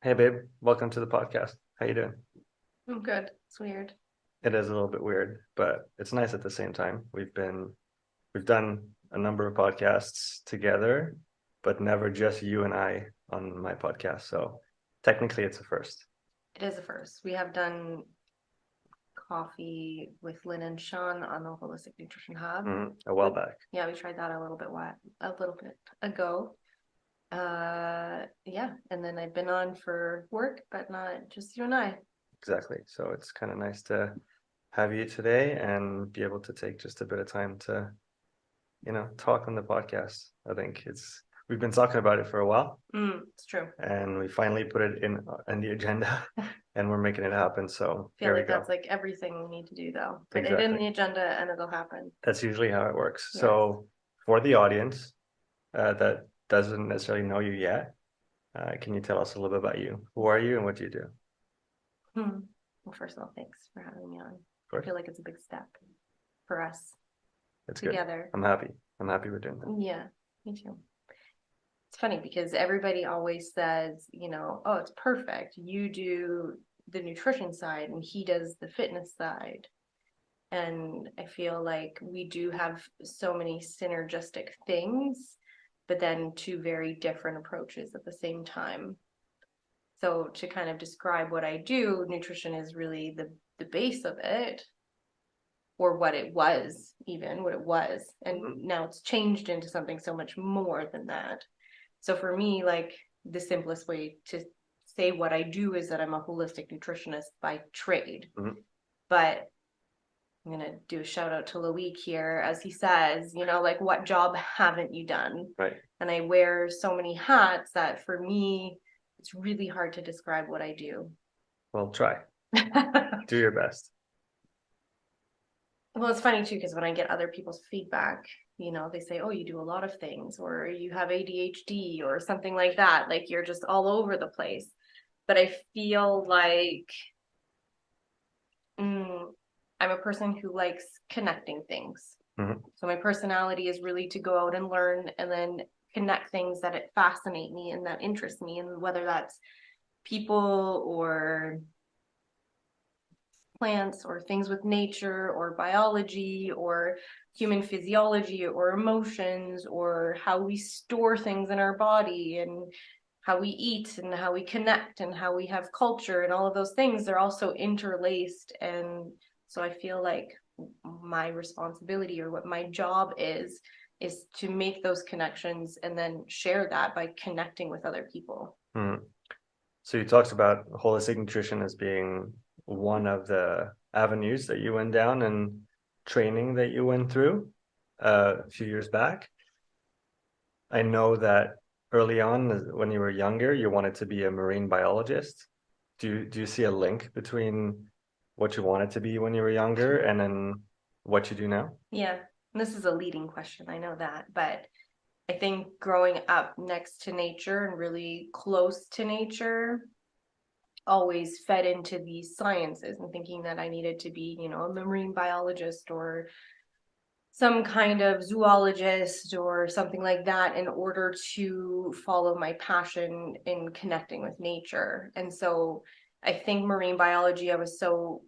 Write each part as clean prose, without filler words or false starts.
Hey babe, welcome to the podcast. How you doing? I'm good. It's weird. It is a little bit weird, but it's nice at the same time. We've done a number of podcasts together, but never just you and I on my podcast. So technically it's a first. It is a first. We have done coffee with Lynn and Sean on the Holistic Nutrition Hub. A while back. Yeah, we tried that a little bit ago. Yeah, and then I've been on for work, but not just you and I. Exactly. So it's kind of nice to have you today and be able to take just a bit of time to, talk on the podcast. I think we've been talking about it for a while. It's true. And we finally put it in the agenda and we're making it happen. So I feel here we like go. that's like everything we need to do though. Put it in Exactly. the agenda and it'll happen. That's usually how it works. Yes. So for the audience that doesn't necessarily know you yet, can you tell us a little bit about you? Who are you and what do you do? Well, first of all, thanks for having me on. Of I course, feel like it's a big step for us it's good. together. I'm happy. I'm happy we're doing that. Yeah, me too. It's funny because everybody always says, oh, it's perfect. You do the nutrition side and he does the fitness side. And I feel like we do have so many synergistic things, but then two very different approaches at the same time. So to kind of describe what I do, nutrition is really the base of it, or what it was, even what it was. And now it's changed into something so much more than that. So for me, like the simplest way to say what I do is that I'm a holistic nutritionist by trade. Mm-hmm. But I'm going to do a shout out to Loic here, as he says, like what job haven't you done? Right. And I wear so many hats that for me, it's really hard to describe what I do. Well, try. Do your best. Well, it's funny too, because when I get other people's feedback, they say, oh, you do a lot of things, or you have ADHD, or something like that. Like you're just all over the place. But I feel like I'm a person who likes connecting things. Mm-hmm. So my personality is really to go out and learn and then connect things that it fascinate me and that interest me, and whether that's people or plants or things with nature or biology or human physiology or emotions or how we store things in our body and how we eat and how we connect and how we have culture and all of those things, they're also interlaced. And so I feel like my responsibility or what my job is to make those connections and then share that by connecting with other people. Mm-hmm. So you talked about holistic nutrition as being one of the avenues that you went down and training that you went through a few years back. I know that early on, when you were younger, you wanted to be a marine biologist. Do you see a link between what you wanted to be when you were younger and then what you do now? Yeah, and this is a leading question, I know that, but I think growing up next to nature and really close to nature always fed into these sciences and thinking that I needed to be, a marine biologist or some kind of zoologist or something like that in order to follow my passion in connecting with nature. And so I think marine biology, I was so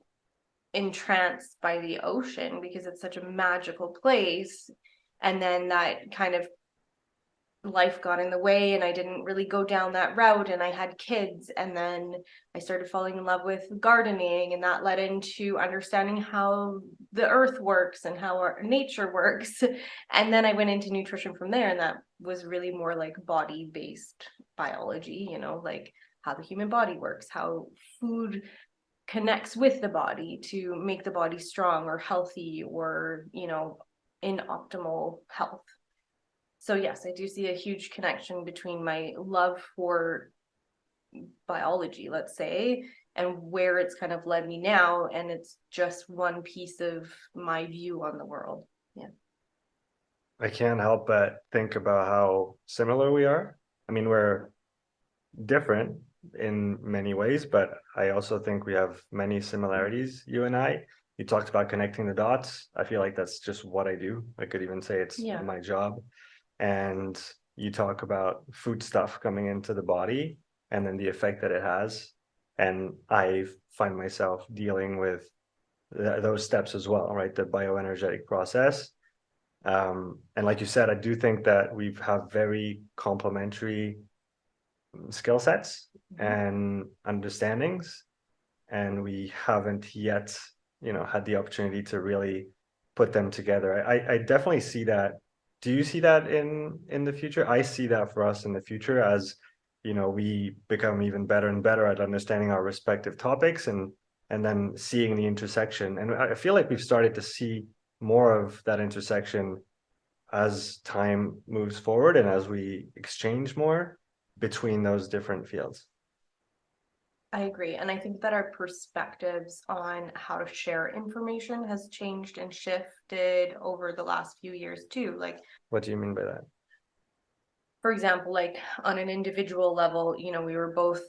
entranced by the ocean because it's such a magical place. And then that kind of life got in the way and I didn't really go down that route, and I had kids, and then I started falling in love with gardening, and that led into understanding how the earth works and how our nature works. And then I went into nutrition from there, and that was really more like body based biology, like how the human body works, how food connects with the body to make the body strong or healthy or in optimal health. So yes, I do see a huge connection between my love for biology, let's say, and where it's kind of led me now. And it's just one piece of my view on the world. Yeah. I can't help but think about how similar we are. I mean, we're different in many ways, but I also think we have many similarities, you and I. You talked about connecting the dots. I feel like that's just what I do. I could even say it's Yeah. my job. And you talk about food stuff coming into the body. and then the effect that it has. And I find myself dealing with those steps as well, right? The bioenergetic process. And like you said, I do think that we have very complementary skill sets and understandings, and we haven't yet, had the opportunity to really put them together. I definitely see that. Do you see that in the future? I see that for us in the future as, we become even better and better at understanding our respective topics and then seeing the intersection. And I feel like we've started to see more of that intersection as time moves forward and as we exchange more between those different fields. I agree. And I think that our perspectives on how to share information has changed and shifted over the last few years too. Like, What do you mean by that? for example, like on an individual level, we were both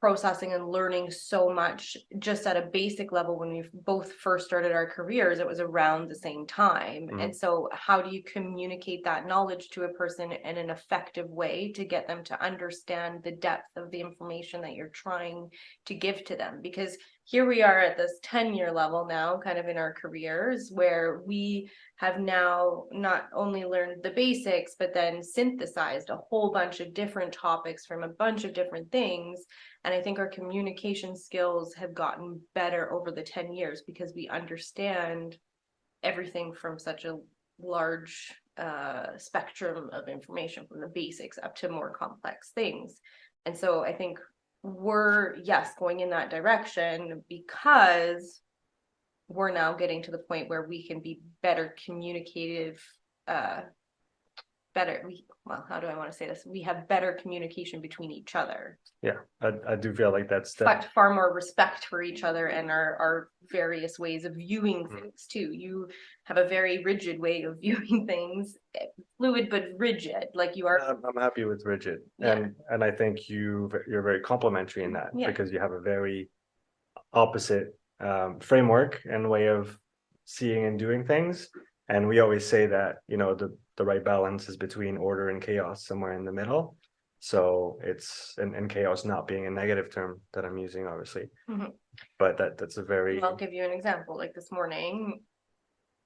processing and learning so much just at a basic level when we both first started our careers. It was around the same time. And so how do you communicate that knowledge to a person in an effective way to get them to understand the depth of the information that you're trying to give to them? Because here we are at this 10-year level now, kind of in our careers, where we have now not only learned the basics, but then synthesized a whole bunch of different topics from a bunch of different things. And I think our communication skills have gotten better over the 10 years because we understand everything from such a large spectrum of information, from the basics up to more complex things. And so I think we're, yes, going in that direction because we're now getting to the point where we can be better communicative, how do I want to say this? We have better communication between each other. Yeah, I do feel like that's but far more respect for each other and our various ways of viewing things too. You have a very rigid way of viewing things, fluid but rigid. Like you are. I'm happy with rigid, Yeah. and I think you're very complimentary in that because you have a very opposite framework and way of seeing and doing things. And we always say that, the right balance is between order and chaos, somewhere in the middle. So it's and chaos not being a negative term that I'm using, obviously. But that's a very. I'll give you an example. Like this morning,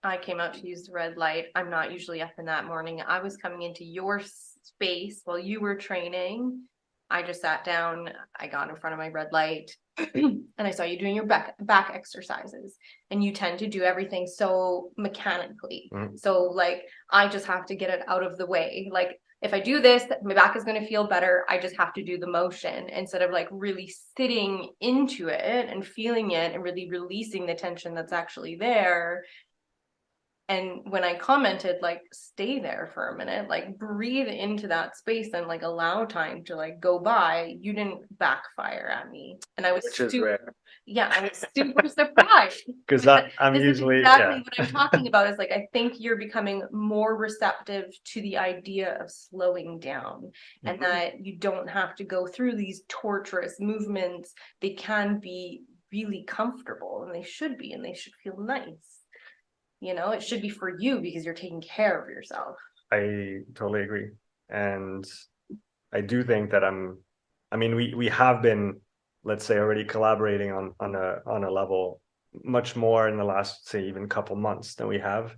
I came out to use the red light. I'm not usually up in that morning. I was coming into your space while you were training. I just sat down, I got in front of my red light, and I saw you doing your back exercises. And you tend to do everything so mechanically. So like, I just have to get it out of the way. Like, if I do this, my back is going to feel better. I just have to do the motion instead of like really sitting into it and feeling it and really releasing the tension that's actually there. And when I commented, like, stay there for a minute, like breathe into that space and like allow time to like go by, you didn't backfire at me. And I was super, I was super surprised. Because I'm this usually is exactly what I'm talking about. Is like, I think you're becoming more receptive to the idea of slowing down and that you don't have to go through these torturous movements. They can be really comfortable and they should feel nice. It should be for you because you're taking care of yourself. I totally agree. And I do think that we have been, let's say, already collaborating on a level much more in the last, say, even couple months than we have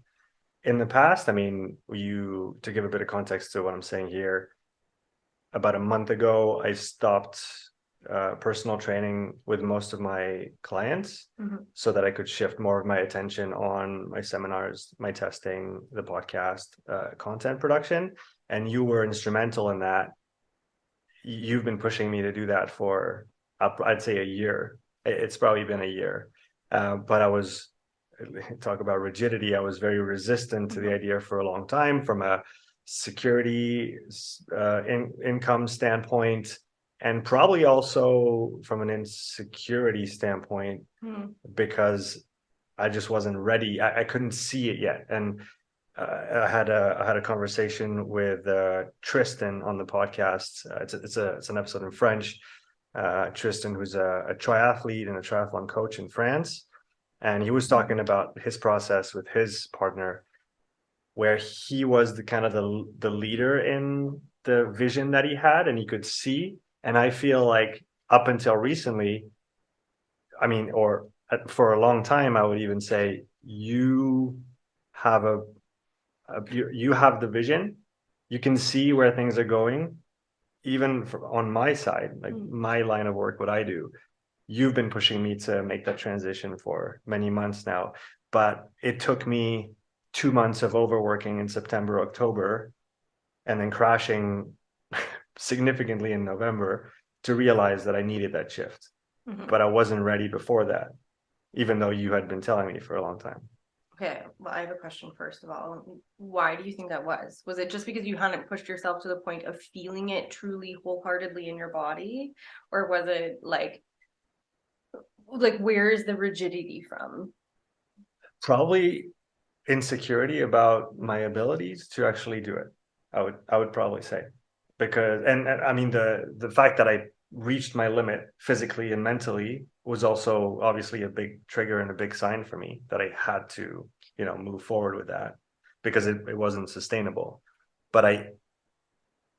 in the past. To give a bit of context to what I'm saying here, about a month ago, I stopped personal training with most of my clients so that I could shift more of my attention on my seminars, my testing, the podcast, content production. And you were instrumental in that. You've been pushing me to do that for, I'd say, a year. It's probably been a year. But talk about rigidity. I was very resistant to the idea for a long time from a security income standpoint, and probably also from an insecurity standpoint, because I just wasn't ready. I couldn't see it yet. And I had a conversation with Tristan on the podcast. It's an episode in French. Tristan, who's a triathlete and a triathlon coach in France, and he was talking about his process with his partner, where he was the kind of the leader in the vision that he had, and he could see And I feel like up until recently, I mean, or for a long time, I would even say you have you have the vision. You can see where things are going, even on my side, like my line of work, what I do. You've been pushing me to make that transition for many months now, but it took me 2 months of overworking in September, October, and then crashing significantly in November to realize that I needed that shift. Mhm. But I wasn't ready before that, even though you had been telling me for a long time. Okay, well, I have a question first of all. Why do you think that was? Was it just because you hadn't pushed yourself to the point of feeling it truly wholeheartedly in your body? Or was it like where is the rigidity from? Probably insecurity about my abilities to actually do it. I would probably say, because and I mean the fact that I reached my limit physically and mentally was also obviously a big trigger and a big sign for me that I had to, move forward with that because it wasn't sustainable. But I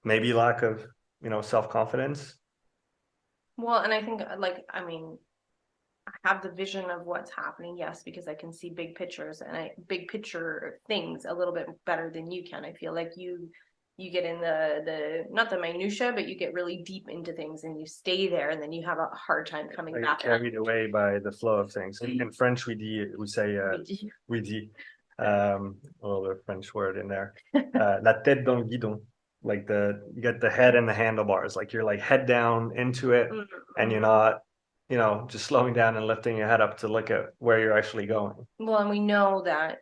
maybe lack of, self-confidence. Well, and I think I mean, I have the vision of what's happening, yes, because I can see big pictures and big picture things a little bit better than you can. I feel like you get in the not the minutia, but you get really deep into things and you stay there and then you have a hard time coming I get back. carried away by the flow of things. In French, we say we dit, a little French word in there. La tête dans le guidon, like you get the head and the handlebars, like you're like head down into it, and you're not, just slowing down and lifting your head up to look at where you're actually going. Well, and we know that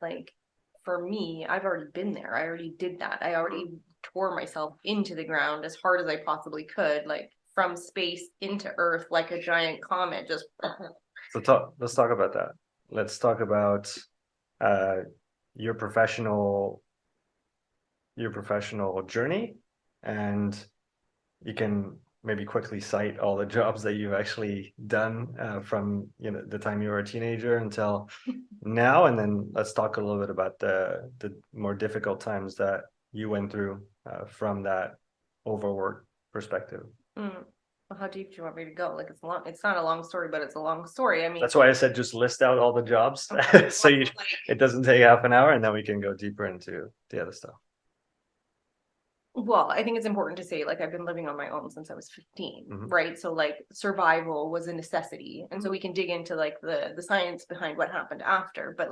for me, I've already been there. I already did that. I already tore myself into the ground as hard as I possibly could, like from space into Earth, like a giant comet. Just Let's talk about that. Let's talk about uh, your professional journey, and you can maybe quickly cite all the jobs that you've actually done from the time you were a teenager until now, and then let's talk a little bit about the more difficult times that you went through from that overwork perspective. mm. Well, how deep do you want me to go? Like it's long. It's not a long story, but it's a long story. I mean, That's why I said just list out all the jobs so it doesn't take half an hour, and then we can go deeper into the other stuff. well, I think it's important to say, I've been living on my own since I was 15, right? So survival was a necessity. And so we can dig into the science behind what happened after, but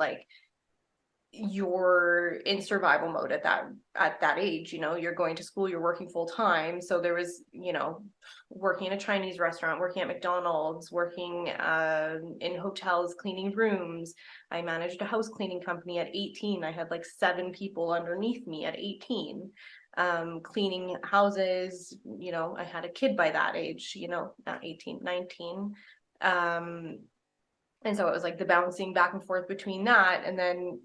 you're in survival mode at that age, you're going to school, you're working full time. So there was, working in a Chinese restaurant, working at McDonald's, working in hotels, cleaning rooms. I managed a house cleaning company at 18. I had 7 people underneath me at 18, cleaning houses. I had a kid by that age, not 18, 19. And so it was the bouncing back and forth between that. And then,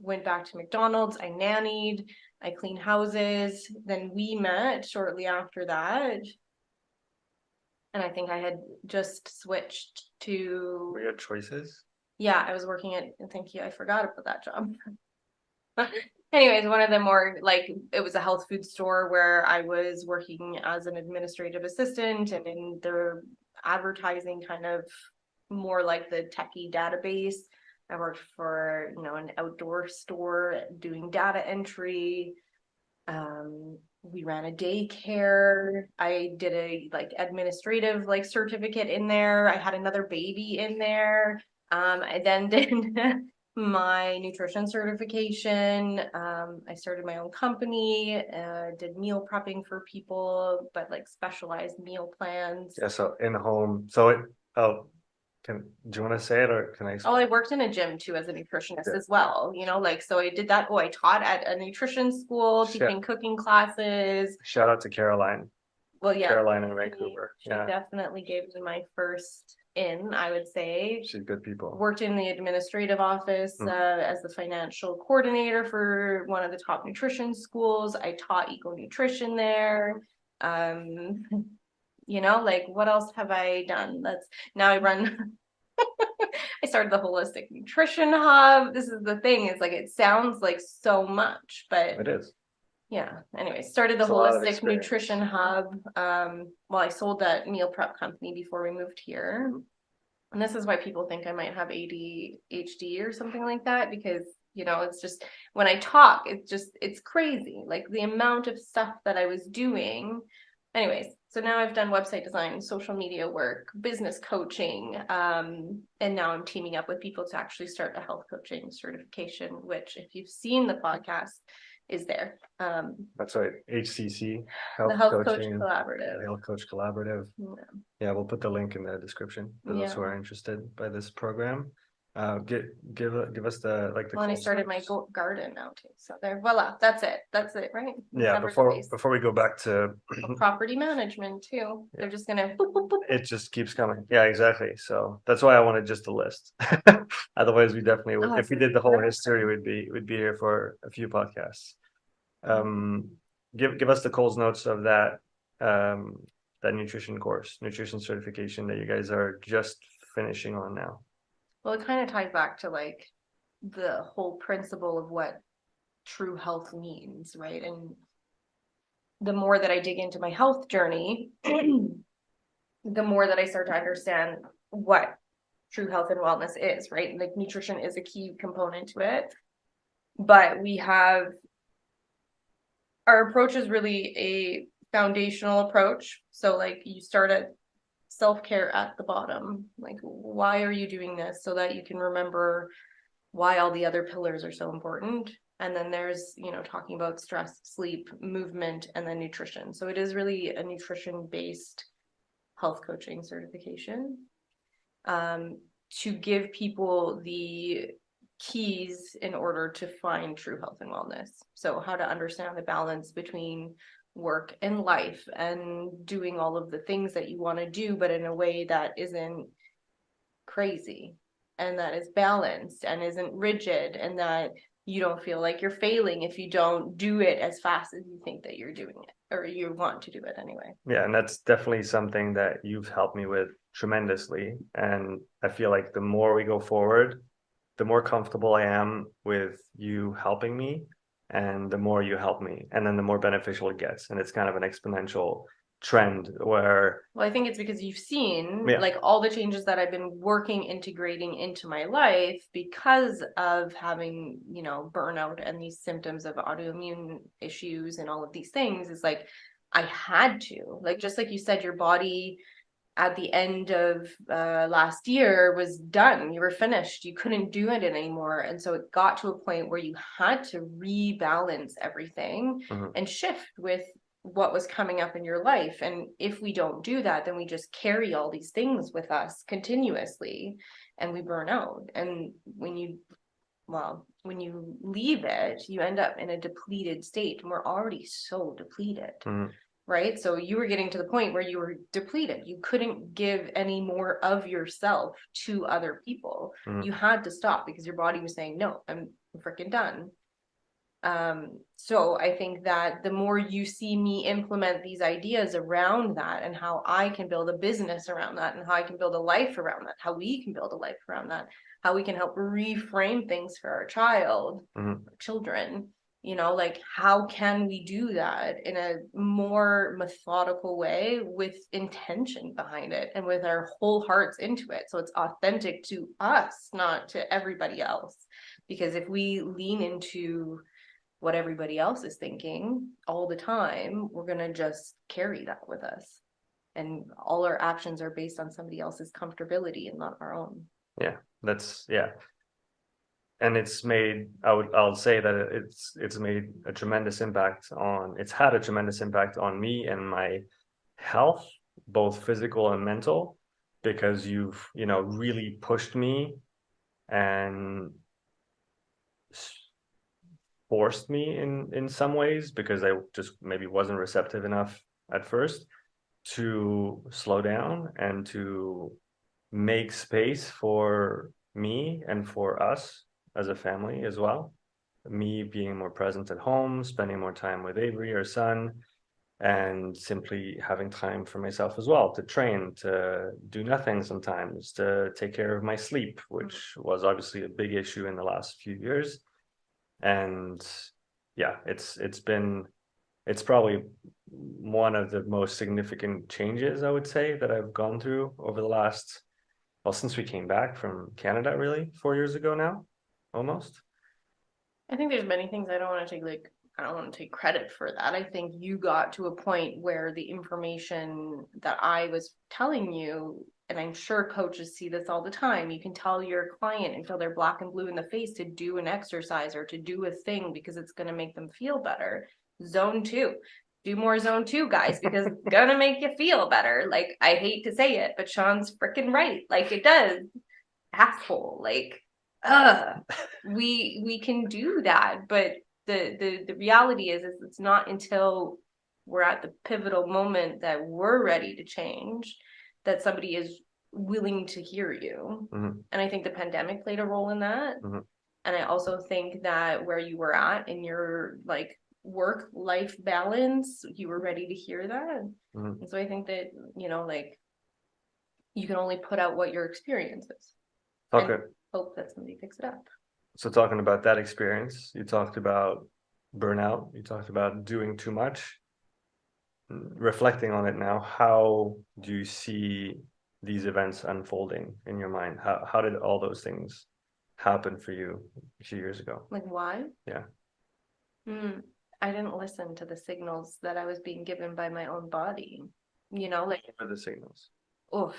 went back to McDonald's. I nannied, I cleaned houses. Then we met shortly after that. And I think I had just switched to. Were your choices? Yeah, I was working at, thank you, I forgot about that job. Anyways, one of the more it was a health food store where I was working as an administrative assistant and in the advertising kind of more like the techie database. I worked for, an outdoor store doing data entry. We ran a daycare. I did a administrative certificate in there. I had another baby in there. I then did my nutrition certification. I started my own company, did meal prepping for people, but specialized meal plans. Yeah, so in home. So do you want to say it or can I Oh, I worked in a gym too as a nutritionist as well. So I did that. Oh, I taught at a nutrition school, teaching cooking classes. Shout out to Caroline. Well, yeah, Caroline in Vancouver. She definitely gave me my first in, I would say. She's good people. Worked in the administrative office as the financial coordinator for one of the top nutrition schools. I taught eco nutrition there. What else have I done? Now I run. I started the Holistic Nutrition Hub. This is the thing, is it sounds like so much, but it is. Yeah. Anyway, started the It's a lot of Holistic experience. Nutrition Hub. Well, I sold that meal prep company before we moved here. And this is why people think I might have ADHD or something like that, because, you know, it's just when I talk, it's crazy. Like the amount of stuff that I was doing. Anyways, so now I've done website design, social media work, business coaching, and now I'm teaming up with people to actually start a health coaching certification, which if you've seen the podcast, is there. That's right. HCC, The Health Health Coach Coaching, Collaborative. Health Coach Collaborative. Yeah, we'll put the link in the description for those who Yeah. are interested by this program. Give us the Well, and I started my garden now too. So there, voila, that's it. That's it, right? Yeah, before we go back to property management too. Yeah. They're just gonna boop, boop, boop. It just keeps coming. Yeah, exactly. So that's why I wanted just a list. Otherwise, we definitely would. If we did the whole history, we'd be here for a few podcasts. Give us the Coles notes of that that nutrition course, nutrition certification that you guys are just finishing on now. Well, it kind of ties back to like the whole principle of what true health means, right? And the more that I dig into my health journey, the more that I start to understand what true health and wellness is, right? Like nutrition is a key component to it. But we have our approach is really a foundational approach. So like you start at self-care at the bottom. Like, why are you doing this? So that you can remember why all the other pillars are so important. And then there's, you know, talking about stress, sleep, movement, and then nutrition. So it is really a nutrition-based health coaching certification, to give people the keys in order to find true health and wellness. So how to understand the balance between work and life and doing all of the things that you want to do, but in a way that isn't crazy and that is balanced and isn't rigid, and that you don't feel like you're failing if you don't do it as fast as you think that you're doing it, or you want to do it anyway. Yeah, and that's definitely something that you've helped me with tremendously. And I feel like the more we go forward, the more comfortable I am with you helping me, and the more you help me, and then the more beneficial it gets. And it's kind of an exponential trend where, well, I think it's because you've seen yeah, like all the changes that I've been working integrating into my life because of having, you know, burnout and these symptoms of autoimmune issues and all of these things. Is like I had to, like, just like you said, your body at the end of last year was done. You were finished. You couldn't do it anymore. And so it got to a point where you had to rebalance everything and shift with what was coming up in your life. And if we don't do that, then we just carry all these things with us continuously and we burn out. And when you leave it, you end up in a depleted state. And we're already so depleted. Right? So you were getting to the point where you were depleted. You couldn't give any more of yourself to other people. You had to stop because your body was saying, no, I'm freaking done. So I think that the more you see me implement these ideas around that and how I can build a business around that and how I can build a life around that, how we can build a life around that, how we can help reframe things for our children, you know, like how can we do that in a more methodical way with intention behind it and with our whole hearts into it, so it's authentic to us, not to everybody else. Because if we lean into what everybody else is thinking all the time, we're going to just carry that with us, and all our actions are based on somebody else's comfortability and not our own. Yeah, and I'll say that it's made a tremendous impact it's had a tremendous impact on me and my health, both physical and mental, because you've, you know, really pushed me and forced me in some ways, because I just maybe wasn't receptive enough at first, to slow down and to make space for me and for us as a family as well. Me being more present at home, spending more time with Avery, our son, and simply having time for myself as well, to train, to do nothing sometimes, to take care of my sleep, which was obviously a big issue in the last few years. And yeah, it's been it's probably one of the most significant changes, I would say, that I've gone through over the last, well, since we came back from Canada, really, 4 years ago now, almost. I think there's many things I don't want to take credit for that. I think you got to a point where the information that I was telling you, and I'm sure coaches see this all the time, you can tell your client until they're black and blue in the face to do an exercise or to do a thing because it's going to make them feel better. Zone two. Do more zone two, guys, because it's gonna make you feel better. Like, I hate to say it, but Sean's freaking right. Like, it does. Asshole. Like, we can do that, but the reality is it's not until we're at the pivotal moment that we're ready to change that somebody is willing to hear you. Mm-hmm. And I think the pandemic played a role in that. Mm-hmm. And I also think that where you were at in your like work life balance, you were ready to hear that. Mm-hmm. And so I think that, like, you can only put out what your experience is and Okay. hope that somebody picks it up. So talking about that experience, you talked about burnout, you talked about doing too much. Reflecting on it now, how do you see these events unfolding in your mind? How did all those things happen for you a few years ago? Like, why? Yeah. I didn't listen to the signals that I was being given by my own body. Like, What are the signals? oof,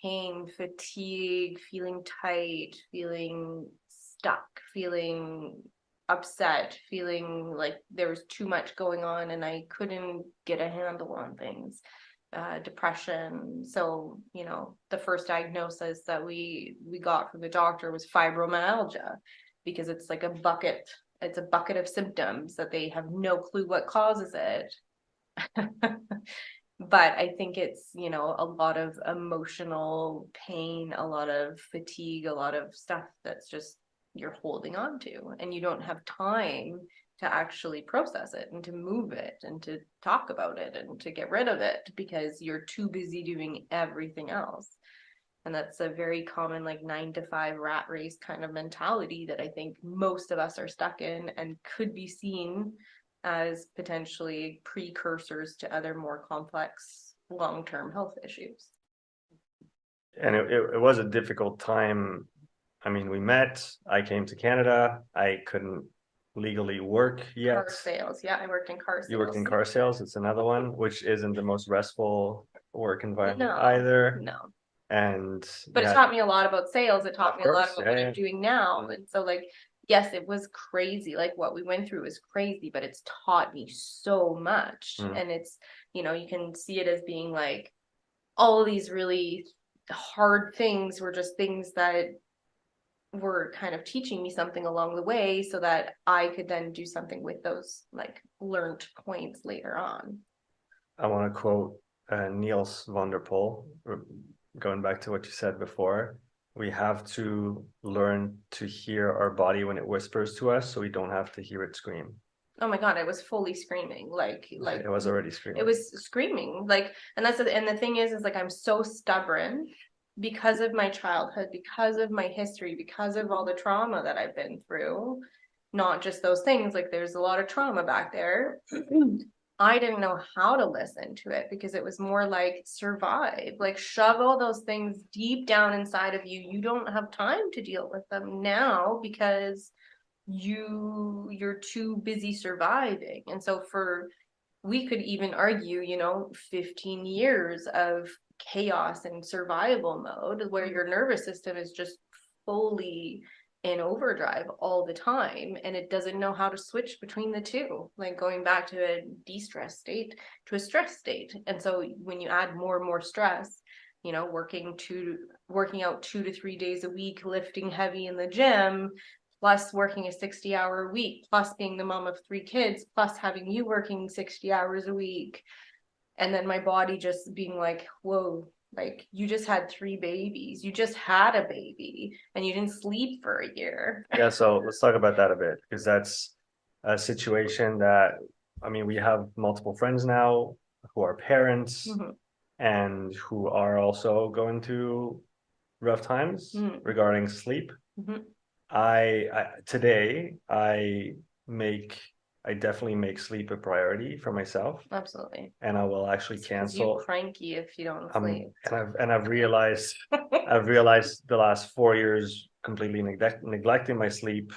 pain, fatigue, feeling tight, feeling stuck, feeling upset, feeling like there was too much going on and I couldn't get a handle on things. Depression. So, the first diagnosis that we got from the doctor was fibromyalgia, because it's like a bucket. It's a bucket of symptoms that they have no clue what causes it. But I think it's, a lot of emotional pain, a lot of fatigue, a lot of stuff that's just you're holding on to, and you don't have time to actually process it and to move it and to talk about it and to get rid of it because you're too busy doing everything else. And that's a very common, like, 9 to 5 rat race kind of mentality that I think most of us are stuck in and could be seen as potentially precursors to other more complex long-term health issues. And it was a difficult time. I mean, we met, I came to Canada, I couldn't legally work yet. Car sales. Yeah, I worked in car sales. You worked in car sales, it's another one, which isn't the most restful work environment No, either. no. But it taught me a lot about sales. It taught me a lot about what yeah. I'm doing now. And so, like, yes, it was crazy. Like, what we went through was crazy, but it's taught me so much. And it's, you can see it as being like all these really hard things were just things that were kind of teaching me something along the way so that I could then do something with those like learned points later on. I want to quote Niels van der Poel, going back to what you said before. We have to learn to hear our body when it whispers to us so we don't have to hear it scream. Oh my God, I was fully screaming. Like it was already screaming. It was screaming. Like, and the thing is like, I'm so stubborn because of my childhood, because of my history, because of all the trauma that I've been through. Not just those things, like there's a lot of trauma back there. I didn't know how to listen to it because it was more like survive, like shove all those things deep down inside of you. You don't have time to deal with them now because you're too busy surviving. And so we could even argue, 15 years of chaos and survival mode where your nervous system is just fully in overdrive all the time and it doesn't know how to switch between the two, like going back to a de-stress state to a stress state. And so when you add more and more stress, working out 2 to 3 days a week, lifting heavy in the gym, plus working a 60-hour week, plus being the mom of 3 kids, plus having you working 60 hours a week. And then my body just being like, whoa, like you just had 3 babies. You just had a baby and you didn't sleep for a year. Yeah, so let's talk about that a bit because that's a situation that, I mean, we have multiple friends now who are parents and who are also going through rough times regarding sleep. Today I make I definitely make sleep a priority for myself, Absolutely. and I will actually Because you cancel. cranky if you don't sleep. I've realized the last 4 years completely neglecting my sleep,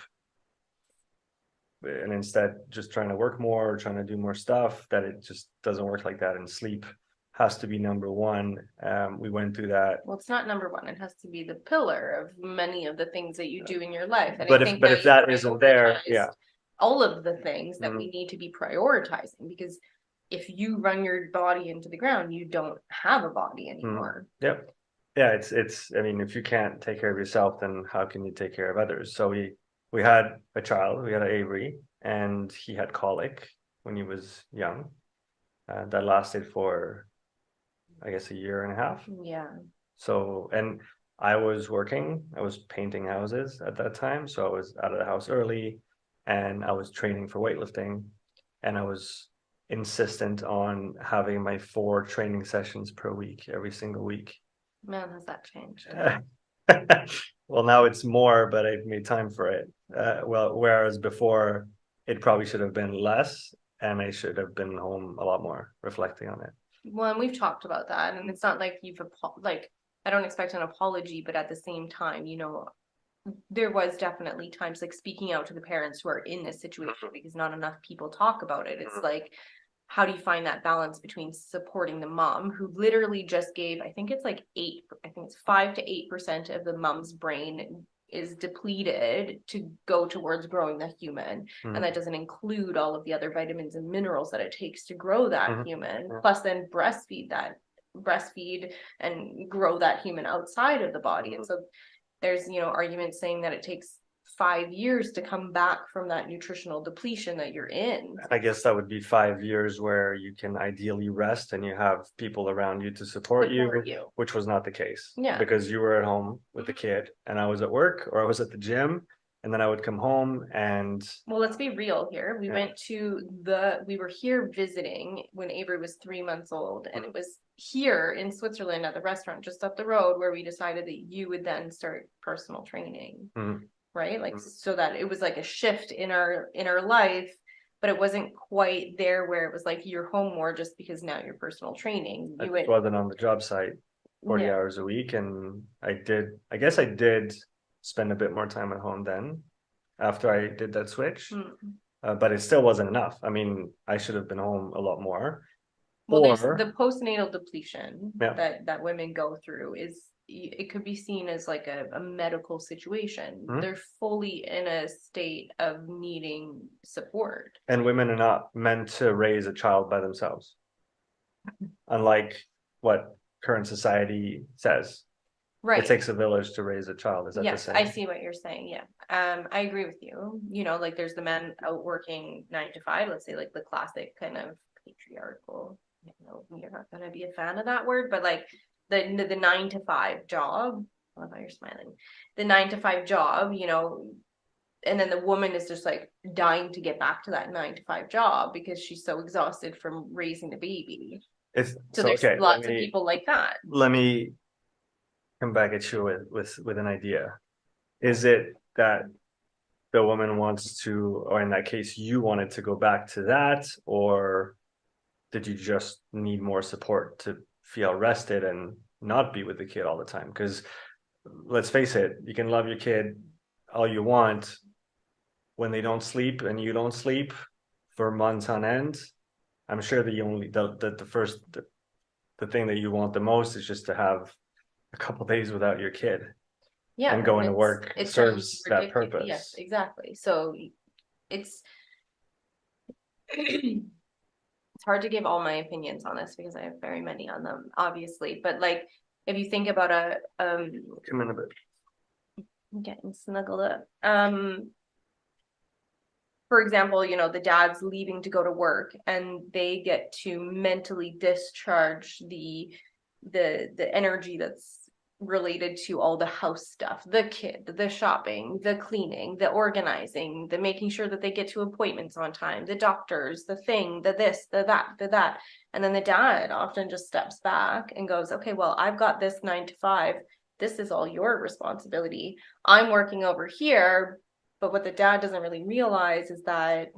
and instead just trying to work more, trying to do more stuff, that it just doesn't work like that. And sleep has to be number one. We went through that. Well, it's not number one. It has to be the pillar of many of the things that you do in your life. And I But think now if you've that isn't there, prioritized all of the things that we Mhm. need to be prioritizing, because if you run your body into the ground, you don't have a body anymore. Yep. Yeah, it's I mean, if you can't take care of yourself, then how can you take care of others? So we had a child, we had an Avery, and he had colic when he was young. That lasted for, I guess, a year and a half. Yeah. So, and I was working, I was painting houses at that time. So I was out of the house early, and I was training for weightlifting, and I was insistent on having my 4 training sessions per week, every single week. Man, has that changed? Well, now it's more, but I've made time for it. Well, whereas before it probably should have been less, and I should have been home a lot more reflecting on it. Well, and we've talked about that, and it's not like like, I don't expect an apology, but at the same time, there was definitely times like speaking out to the parents who are in this situation, because not enough people talk about it. It's like, how do you find that balance between supporting the mom who literally just gave, I think it's like I think it's 5 to 8% of the mom's brain is depleted to go towards growing the human. And that doesn't include all of the other vitamins and minerals that it takes to grow that human, plus then breastfeed and grow that human outside of the body. And so there's, arguments saying that it takes 5 years to come back from that nutritional depletion that you're in. I guess that would be 5 years where you can ideally rest and you have people around you to support you, which was not the case. Yeah. Because you were at home with the kid and I was at work or I was at the gym, and then I would come home and. Well, let's be real here. We were here visiting when Avery was 3 months old, and it was here in Switzerland at the restaurant just up the road where we decided that you would then start personal training. Right? Like, so that it was like a shift in our life, but it wasn't quite there where it was like you're home more just because now you're personal training. I wasn't on the job site 40 hours a week, and I guess I did spend a bit more time at home then after I did that switch. But it still wasn't enough. I mean, I should have been home a lot more. Well, there's the postnatal depletion that women go through it could be seen as like a medical situation. They're fully in a state of needing support. And women are not meant to raise a child by themselves. Unlike what current society says. Right. It takes a village to raise a child. Is that the same? I see what you're saying. Yeah. I agree with you. Like there's the men out working 9 to 5, let's say, like the classic kind of patriarchal, you're not going to be a fan of that word, but like the 9 to 5 job. I love how you're smiling. The 9 to 5 job, and then the woman is just like dying to get back to that 9 to 5 job because she's so exhausted from raising the baby. So there's lots of people like that. Let me come back at you with an idea. Is it that the woman wants to, or in that case, you wanted to go back to that, or did you just need more support to feel rested and not be with the kid all the time? Because let's face it, you can love your kid all you want. When they don't sleep and you don't sleep for months on end, I'm sure the thing that you want the most is just to have a couple days without your kid. Yeah, and going to work serves that purpose. Yes, exactly. So it's hard to give all my opinions on this because I have very many on them, obviously. But like, if you think about come in a bit. I'm getting snuggled up. For example, the dad's leaving to go to work and they get to mentally discharge the energy that's related to all the house stuff, the kid, the shopping, the cleaning, the organizing, the making sure that they get to appointments on time, the doctors, the thing, the this, the that. And then the dad often just steps back and goes, okay, well, I've got this 9 to 5. This is all your responsibility. I'm working over here. But what the dad doesn't really realize is that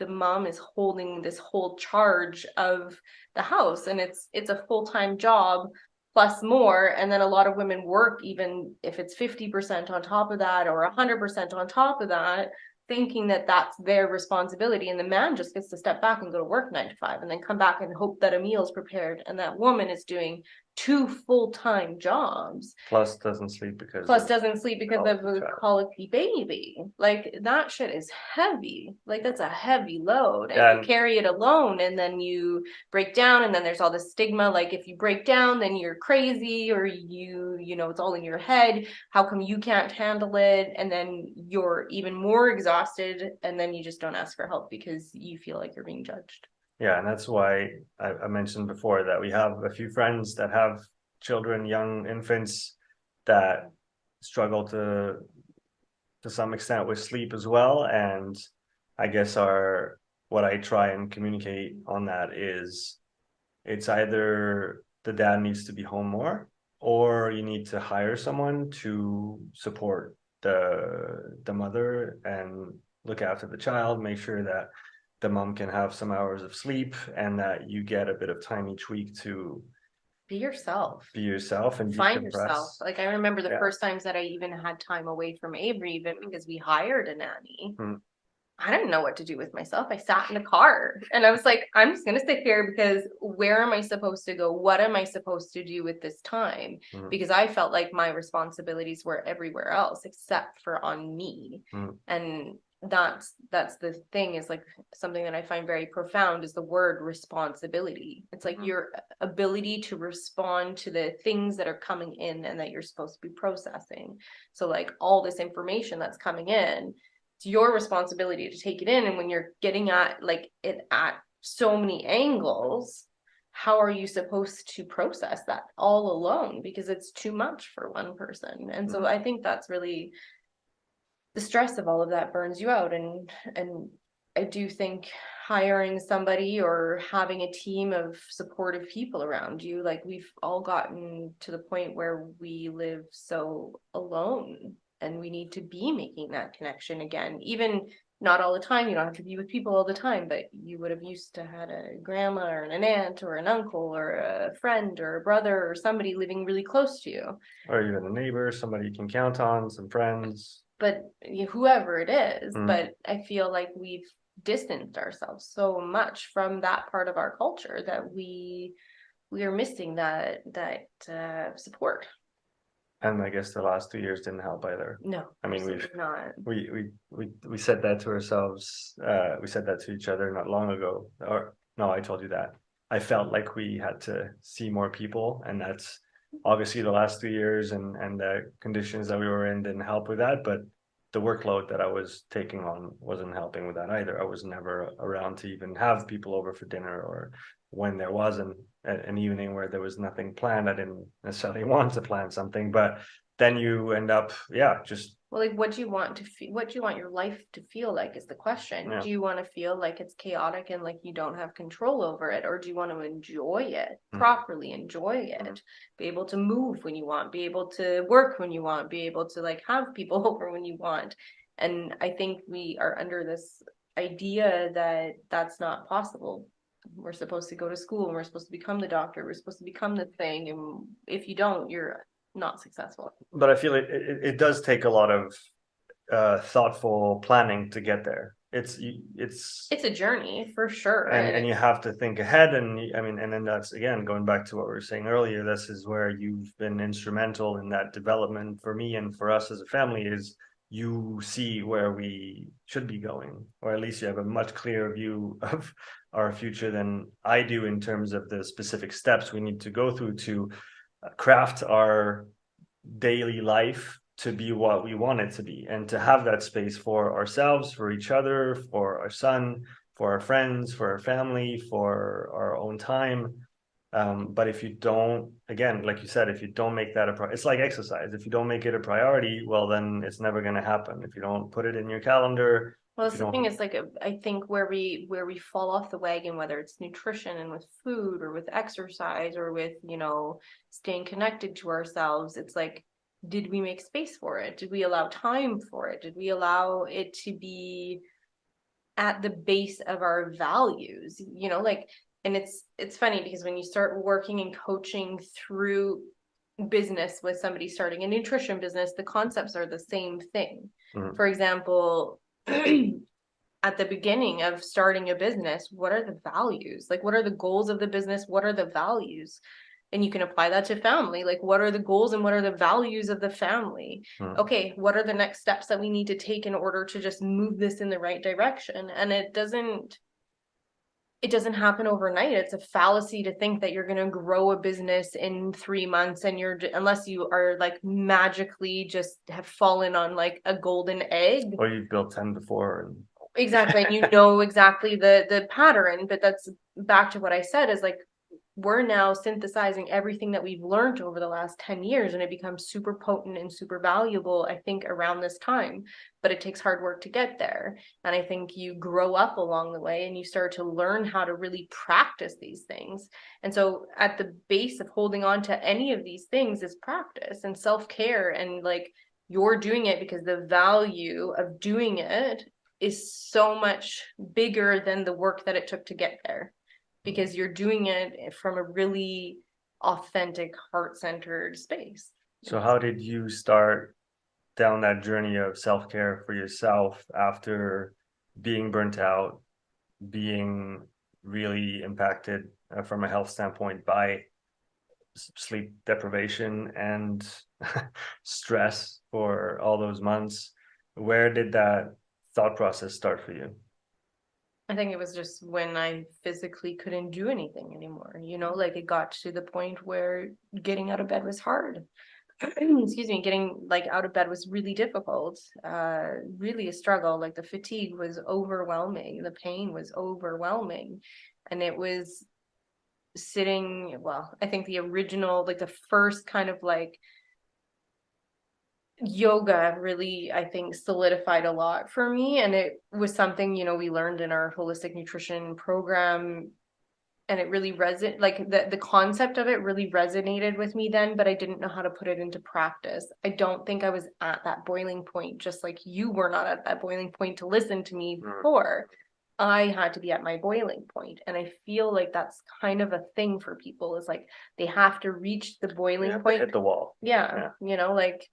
the mom is holding this whole charge of the house, and it's a full-time job plus more. And then a lot of women work, even if it's 50% on top of that or 100% on top of that, thinking that that's their responsibility, and the man just gets to step back and go to work 9 to 5 and then come back and hope that a meal's prepared, and that woman is doing 2 full-time jobs, Plus doesn't sleep because plus of doesn't sleep because of colicky a child. colicky baby. Like, that shit is heavy. Like, that's a heavy load, and Yeah, you carry it alone, and then you break down, and then there's all this stigma, like, if you break down then you're crazy, or you know, it's all in your head, how come you can't handle it, and then you're even more exhausted, and then you just don't ask for help because you feel like you're being judged. yeah, and that's why I mentioned before that we have a few friends that have children, young infants, that struggle to some extent with sleep as well. And I guess our what I try and communicate on that is it's either the dad needs to be home more, or you need to hire someone to support the mother and look after the child, make sure that the mom can have some hours of sleep, and that you get a bit of time each week to Be yourself. be yourself and Find yourself. decompress. Like, I remember the Yeah. first times that I even had time away from Avery, even because we hired a nanny. Mm. I didn't know what to do with myself. I sat in the car and I was like, I'm just going to sit here, because where am I supposed to go? What am I supposed to do with this time? Mm. Because I felt like my responsibilities were everywhere else except for on me. Mm. And that's the thing, is like, something that I find very profound is the word responsibility. It's like your ability to respond to the things that are coming in and that you're supposed to be processing. So like, all this information that's coming in, it's your responsibility to take it in. And when you're getting at like it at so many angles, how are you supposed to process that all alone? Because it's too much for one person. And so I think that's really the stress of all of that burns you out. And I do think hiring somebody or having a team of supportive people around you, like, we've all gotten to the point where we live so alone, and we need to be making that connection again. Even not all the time, you don't have to be with people all the time, but you would have used to had a grandma or an aunt or an uncle or a friend or a brother or somebody living really close to you. Or even a neighbor, somebody you can count on, some friends. But whoever it is, Mm. but I feel like we've distanced ourselves so much from that part of our culture that we are missing that support. And I guess the last 2 years didn't help either. No, I mean, not. we said that to ourselves. We said that to each other not long ago. Or no, I told you that. I felt like we had to see more people, and that's obviously the last 2 years, and the conditions that we were in didn't help with that. But the workload that I was taking on wasn't helping with that either. I was never around to even have people over for dinner, or when there was an evening where there was nothing planned, I didn't necessarily want to plan something, but then you end up, yeah, just Well, like, what do you want to feel? What do you want your life to feel like is the question. yeah. Do you want to feel like it's chaotic and like you don't have control over it, or do you want to enjoy it, properly enjoy it, be able to move when you want, be able to work when you want, be able to like have people over when you want? And I think we are under this idea that that's not possible. We're supposed to go to school and we're supposed to become the doctor. We're supposed to become the thing. And if you don't, you're not successful. But I feel it does take a lot of thoughtful planning to get there. It's a journey for sure. And you have to think ahead. And I mean, and then that's again going back to what we were saying earlier. This is where you've been instrumental in that development for me and for us as a family. Is you see where we should be going, or at least you have a much clearer view of our future than I do in terms of the specific steps we need to go through to craft our daily life to be what we want it to be, and to have that space for ourselves, for each other, for our son, for our friends, for our family, for our own time. But if you don't, again, like you said, if you don't make that it's like exercise. If you don't make it a priority, well, then it's never going to happen. If you don't put it in your calendar. Well, that's the thing, is like, I think where we fall off the wagon, whether it's nutrition and with food or with exercise or with, staying connected to ourselves, it's like, did we make space for it? Did we allow time for it? Did we allow it to be at the base of our values, you know, like, and it's funny because when you start working and coaching through business with somebody starting a nutrition business, the concepts are the same thing. Mm. For example, at the beginning of starting a business, what are the values? Like, what are the goals of the business? What are the values? And you can apply that to family. Like, what are the goals and what are the values of the family? Mm. Okay, what are the next steps that we need to take in order to just move this in the right direction? And it doesn't happen overnight. It's a fallacy to think that you're going to grow a business in 3 months and unless you are like magically just have fallen on like a golden egg. Or you've built 10 before. And Exactly. And you know exactly the pattern, but that's back to what I said is like, we're now synthesizing everything that we've learned over the last 10 years, and it becomes super potent and super valuable, I think, around this time. But it takes hard work to get there. And I think you grow up along the way and you start to learn how to really practice these things. And so at the base of holding on to any of these things is practice and self-care. And like, you're doing it because the value of doing it is so much bigger than the work that it took to get there, because you're doing it from a really authentic, heart-centered space. so how did you start down that journey of self-care for yourself after being burnt out, being really impacted from a health standpoint by sleep deprivation and stress for all those months? Where did that thought process start for you? I think it was just when I physically couldn't do anything anymore, you know, like it got to the point where getting out of bed was hard. Excuse me, getting like out of bed was really difficult, really a struggle. Like the fatigue was overwhelming, the pain was overwhelming. And it was sitting, well, I think the original, like the first kind of like yoga really, I think, solidified a lot for me. And it was something, you know, we learned in our holistic nutrition program. And it really resonated, like the concept of it really resonated with me then, but I didn't know how to put it into practice. I don't think I was at that boiling point, just like you were not at that boiling point to listen to me before. I had to be at my boiling point. And I feel like that's kind of a thing for people, is like they have to reach the boiling point. Hit the wall. Yeah. You know, like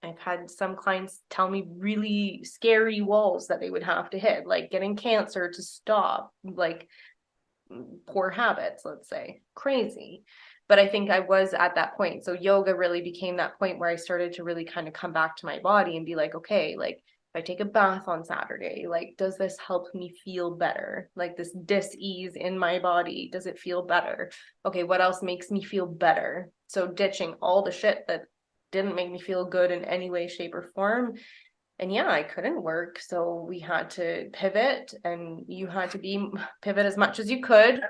I've had some clients tell me really scary walls that they would have to hit, like getting cancer to stop, like poor habits, let's say. Crazy. But I think I was at that point. So yoga really became that point where I started to really kind of come back to my body and be like, okay, like if I take a bath on Saturday, like, does this help me feel better? Like this dis-ease in my body, does it feel better? Okay, what else makes me feel better? So ditching all the shit that didn't make me feel good in any way, shape, or form. And yeah, I couldn't work. So we had to pivot, and you had to pivot as much as you could.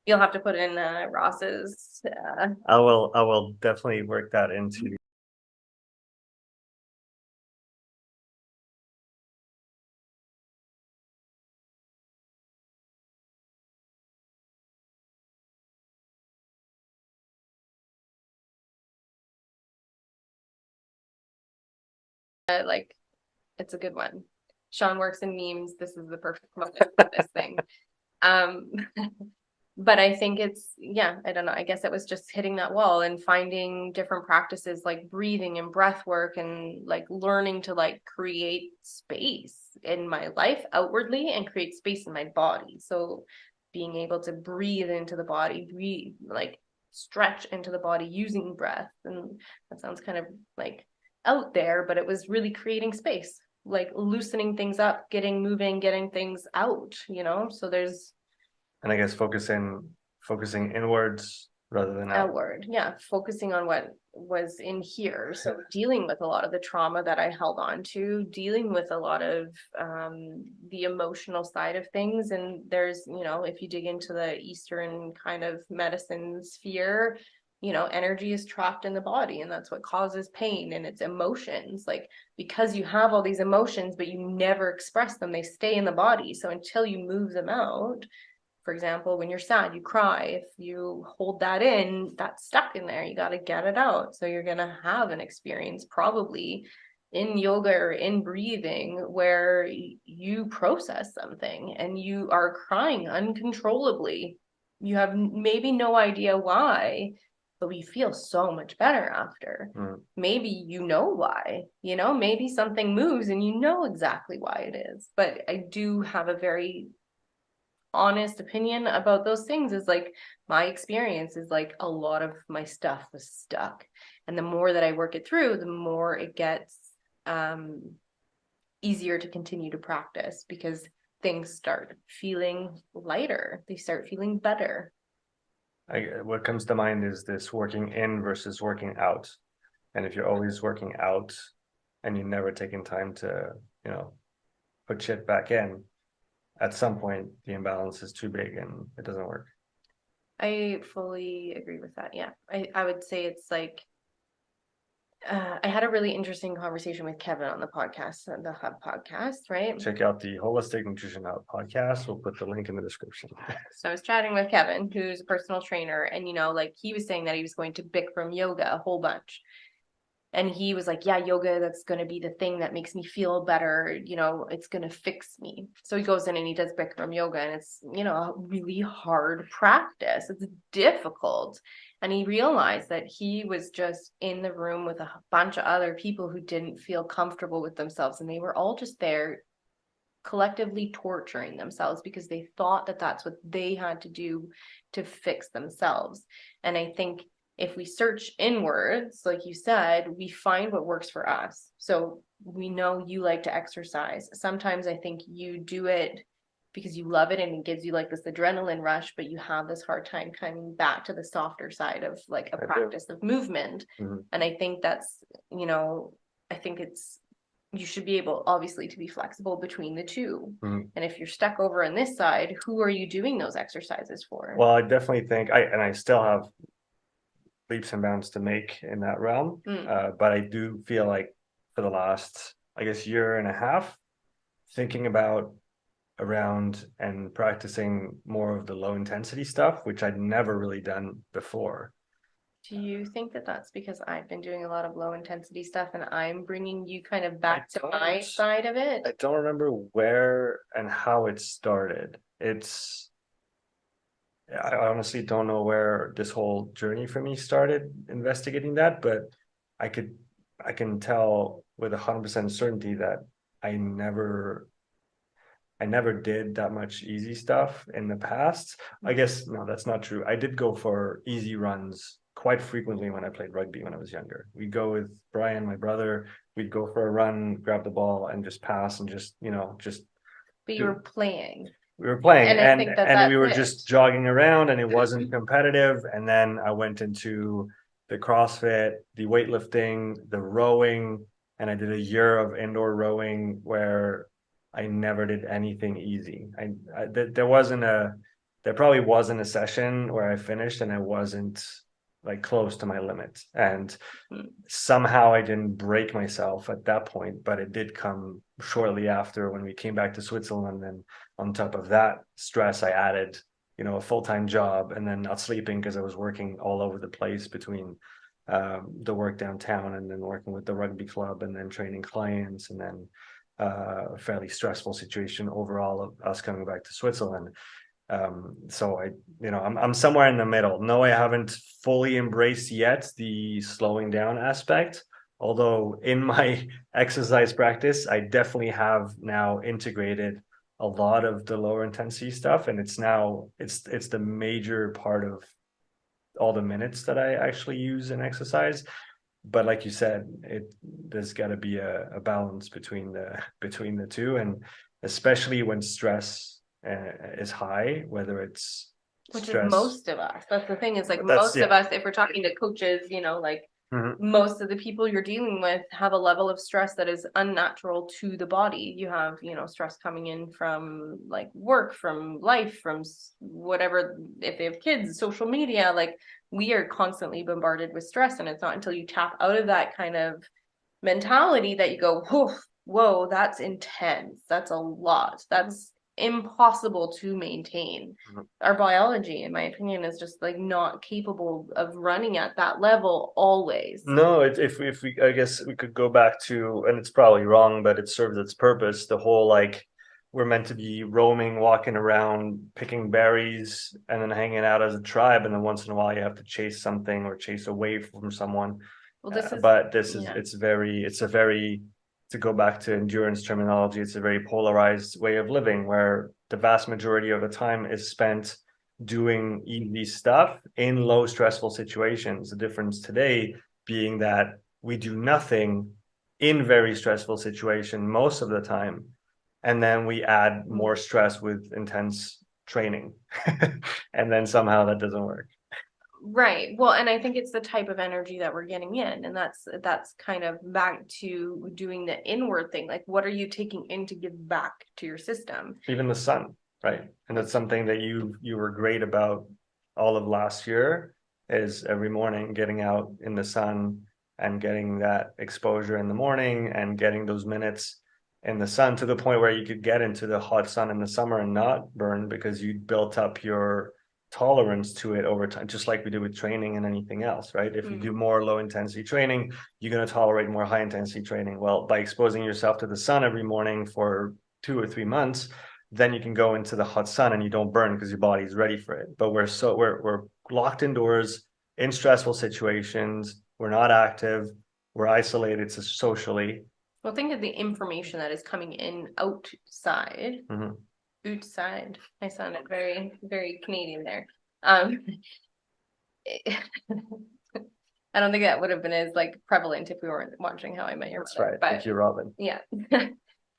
You'll have to put in Ross's. I will definitely work that into. Like, it's a good one. Sean works in memes. This is the perfect moment for this thing. Um, but I think it's, yeah, I don't know. I guess it was just hitting that wall and finding different practices like breathing and breath work, and like learning to like create space in my life outwardly and create space in my body. So being able to breathe into the body, breathe, like stretch into the body using breath. And that sounds kind of like out there, but it was really creating space, like loosening things up, getting moving, getting things out, you know? So there's And I guess focusing inwards rather than outward. Yeah, focusing on what was in here. So dealing with a lot of the trauma that I held on to, dealing with a lot of the emotional side of things. And there's, you know, if you dig into the Eastern kind of medicine sphere, you know, energy is trapped in the body, and that's what causes pain, and it's emotions. Like, because you have all these emotions, but you never express them, they stay in the body. So until you move them out, for example, when you're sad, you cry. If you hold that in, that's stuck in there. You got to get it out. So you're going to have an experience probably in yoga or in breathing where you process something and you are crying uncontrollably. You have maybe no idea why, but we feel so much better after. Maybe you know why, maybe something moves and you know exactly why it is. But I do have a very honest opinion about those things. Is like, my experience is like a lot of my stuff was stuck, and the more that I work it through, the more it gets easier to continue to practice, because things start feeling lighter, they start feeling better. What comes to mind is this working in versus working out. And if you're always working out and you're never taking time to, put shit back in, at some point the imbalance is too big and it doesn't work. I fully agree with that. Yeah. I would say it's like, I had a really interesting conversation with Kevin on the podcast, the Hub podcast, right? Check out the Holistic Nutrition Hub podcast. We'll put the link in the description. So I was chatting with Kevin, who's a personal trainer, and like he was saying that he was going to Bikram yoga a whole bunch. And he was like, yeah, yoga, that's going to be the thing that makes me feel better. It's going to fix me. So he goes in and he does Bikram yoga, and it's, a really hard practice. It's difficult. And he realized that he was just in the room with a bunch of other people who didn't feel comfortable with themselves. And they were all just there collectively torturing themselves because they thought that that's what they had to do to fix themselves. And I think if we search inwards, like you said, we find what works for us. So we know you like to exercise. Sometimes I think you do it because you love it and it gives you like this adrenaline rush, but you have this hard time coming back to the softer side of like a practice of movement. And I think that's, I think you should be able, obviously, to be flexible between the two. And if you're stuck over on this side, who are you doing those exercises for? Well, I definitely think I still have leaps and bounds to make in that realm. But I do feel like for the last, I guess, year and a half, thinking about around and practicing more of the low intensity stuff, which I'd never really done before. Do you think that that's because I've been doing a lot of low intensity stuff and I'm bringing you kind of back to my side of it? I don't remember where and how it started. I honestly don't know where this whole journey for me started investigating that, but I can tell with 100% certainty that I never did that much easy stuff in the past. I guess no, that's not true. I did go for easy runs quite frequently when I played rugby when I was younger. We'd go with Brian, my brother, we'd go for a run, grab the ball and just pass and just. But you were playing. We were playing and I think that we were just jogging around and it wasn't competitive. And then I went into the CrossFit, the weightlifting, the rowing, and I did a year of indoor rowing where I never did anything easy. There probably wasn't a session where I finished and I wasn't like close to my limit. And somehow I didn't break myself at that point, but it did come shortly after when we came back to Switzerland. And on top of that stress, I added, a full-time job and then not sleeping because I was working all over the place between the work downtown and then working with the rugby club and then training clients and then a fairly stressful situation overall of us coming back to Switzerland. So I'm somewhere in the middle. No, I haven't fully embraced yet the slowing down aspect. Although in my exercise practice, I definitely have now integrated a lot of the lower intensity stuff, and it's the major part of all the minutes that I actually use in exercise. But like you said, there's got to be a balance between the two, and especially when stress is high, whether it's which stress. Is most of us. That's the thing, is like most of us, if we're talking to coaches, like most of the people you're dealing with have a level of stress that is unnatural to the body. You have, stress coming in from like work, from life, from whatever, if they have kids, social media, like we are constantly bombarded with stress. And it's not until you tap out of that kind of mentality that you go, whoa, that's intense. That's a lot. That's impossible to maintain. Mhm. Our biology, in my opinion, is just like not capable of running at that level always. No, if we, I guess we could go back to, and it's probably wrong, but it serves its purpose. The whole like we're meant to be roaming, walking around, picking berries, and then hanging out as a tribe, and then once in a while you have to chase something or chase away from someone. Well, this is, But this is yeah, it's a very, to go back to endurance terminology, it's a very polarized way of living where the vast majority of the time is spent doing easy stuff in low stressful situations. The difference today being that we do nothing in very stressful situation most of the time, and then we add more stress with intense training and then somehow that doesn't work. right. Well, and I think it's the type of energy that we're getting in, and that's kind of back to doing the inward thing. Like, what are you taking in to give back to your system? Even the sun, right? And that's something that you were great about all of last year, is every morning getting out in the sun and getting that exposure in the morning and getting those minutes in the sun to the point where you could get into the hot sun in the summer and not burn because you built up your tolerance to it over time, just like we do with training and anything else, right? If you do more low intensity training, you're going to tolerate more high intensity training. Well, by exposing yourself to the sun every morning for 2 or 3 months, then you can go into the hot sun and you don't burn because your body is ready for it. But we're locked indoors in stressful situations. We're not active. We're isolated socially. Well, think of the information that is coming in outside. Mm-hmm. Outside. I sounded very, very Canadian there. I don't think that would have been as like prevalent if we weren't watching How I Met Your That's Mother. right. But Thank you, Robin. yeah.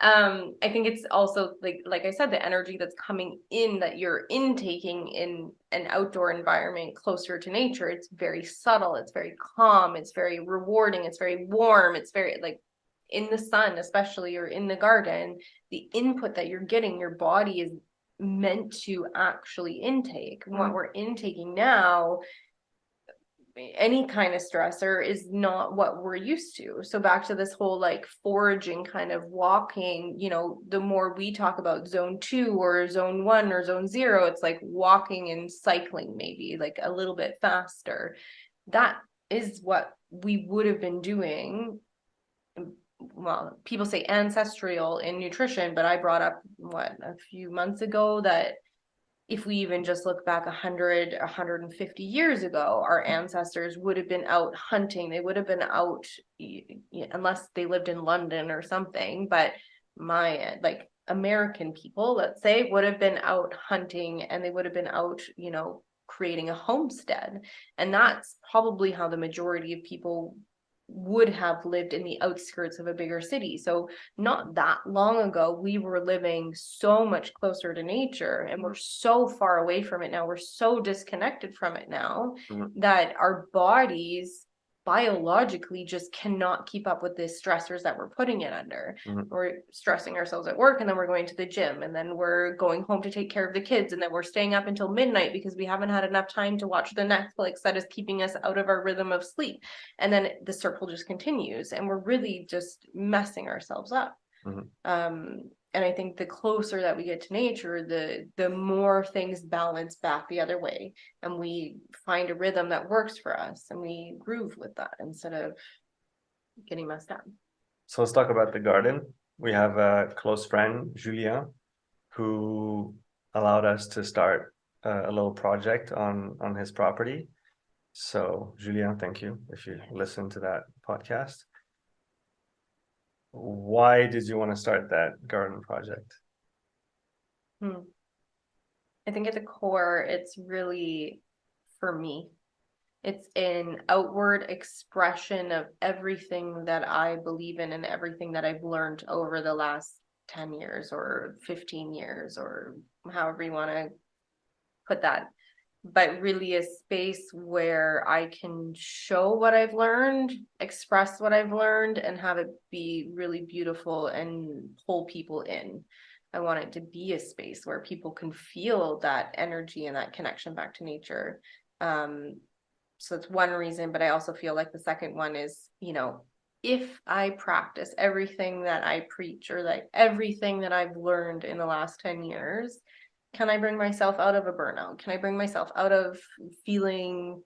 I think it's also like I said, the energy that's coming in that you're intaking in an outdoor environment closer to nature. It's very subtle, it's very calm, it's very rewarding, it's very warm, it's very like in the sun, especially, or in the garden, the input that you're getting, your body is meant to actually intake. And what we're intaking now, any kind of stressor, is not what we're used to. So back to this whole like foraging kind of walking, the more we talk about zone 2 or zone 1 or zone 0, it's like walking and cycling, maybe like a little bit faster. That is what we would have been doing. Well, people say ancestral in nutrition, but I brought up a few months ago that if we even just look back 100, 150 years ago, our ancestors would have been out hunting. They would have been out, unless they lived in London or something, but like American people, let's say, would have been out hunting, and they would have been out, creating a homestead. And that's probably how the majority of people would have lived in the outskirts of a bigger city. So not that long ago, we were living so much closer to nature, and we're so far away from it now. We're so disconnected from it now that our bodies biologically just cannot keep up with the stressors that we're putting it under. We're stressing ourselves at work, and then we're going to the gym, and then we're going home to take care of the kids, and then we're staying up until midnight because we haven't had enough time to watch the Netflix that is keeping us out of our rhythm of sleep. And then the circle just continues, and we're really just messing ourselves up. And I think the closer that we get to nature, the more things balance back the other way, and we find a rhythm that works for us, and we groove with that instead of getting messed up. So let's talk about the garden. We have a close friend, Julien, who allowed us to start a little project on his property. So, Julien, thank you if you listen to that podcast. Why did you want to start that garden project? I think at the core, it's really, for me, it's an outward expression of everything that I believe in and everything that I've learned over the last 10 years or 15 years, or however you want to put that. But really a space where I can show what I've learned, express what I've learned, and have it be really beautiful and pull people in. I want it to be a space where people can feel that energy and that connection back to nature. So it's one reason, but I also feel like the second one is, if I practice everything that I preach, or like everything that I've learned in the last 10 years, can I bring myself out of a burnout? Can I bring myself out of feeling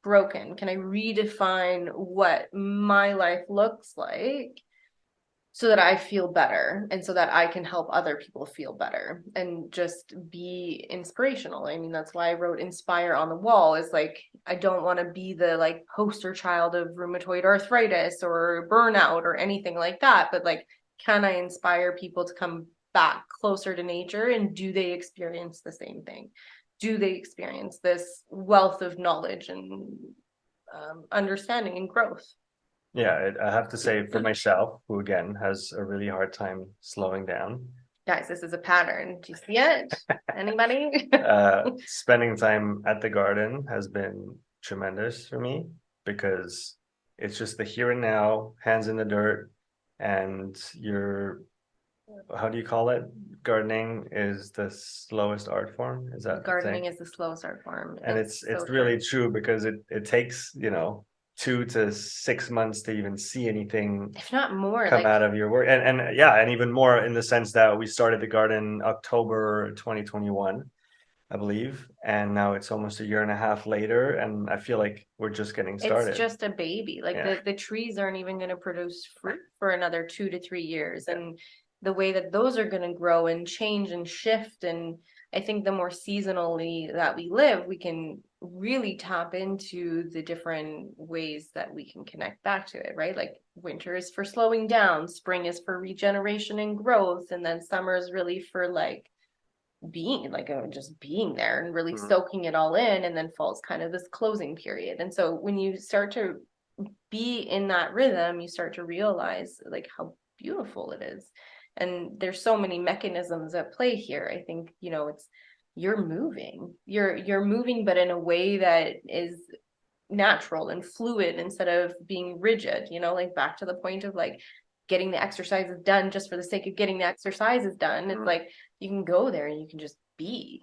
broken? Can I redefine what my life looks like so that I feel better and so that I can help other people feel better and just be inspirational? I mean, that's why I wrote inspire on the wall, is like, I don't want to be the like poster child of rheumatoid arthritis or burnout or anything like that, but like, can I inspire people to come back closer to nature, and do they experience the same thing? Do they experience this wealth of knowledge and understanding and growth? Yeah, I have to say for myself, who again has a really hard time slowing down, Guys, this is a pattern. Do you see it? Anybody? spending time at the garden has been tremendous for me because it's just the here and now, hands in the dirt, and you're, how do you call it? Gardening is the slowest art form. Is that the thing? Gardening is the slowest art form. And It's it's so really true. true because it takes, 2 to 6 months to even see anything If not more, come like out of your work. And yeah, and even more in the sense that we started the garden October 2021, I believe, and now it's almost a year and a half later, and I feel like we're just getting it's started. just a baby. Like Yeah. the trees aren't even going to produce fruit for another 2 to 3 years. Yeah. And the way that those are going to grow and change and shift. And I think the more seasonally that we live, we can really tap into the different ways that we can connect back to it, right? Like winter is for slowing down, spring is for regeneration and growth, and then summer is really for like being like just being there and really Mhm. soaking it all in, and then fall's kind of this closing period. And so when you start to be in that rhythm, you start to realize like how beautiful it is. And there's so many mechanisms at play here. I think, it's, you're moving, but in a way that is natural and fluid instead of being rigid, like back to the point of like getting the exercises done just for the sake of getting the exercises done. It's Mhm. like you can go there and you can just be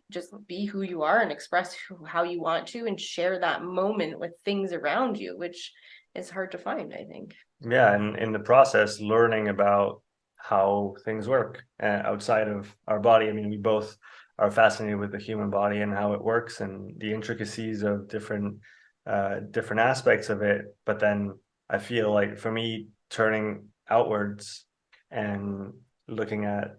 who you are and express how you want to, and share that moment with things around you, which is hard to find, I think. Yeah, and in the process, learning about how things work outside of our body. I mean, we both are fascinated with the human body and how it works and the intricacies of different aspects of it. But then I feel like for me, turning outwards and looking at,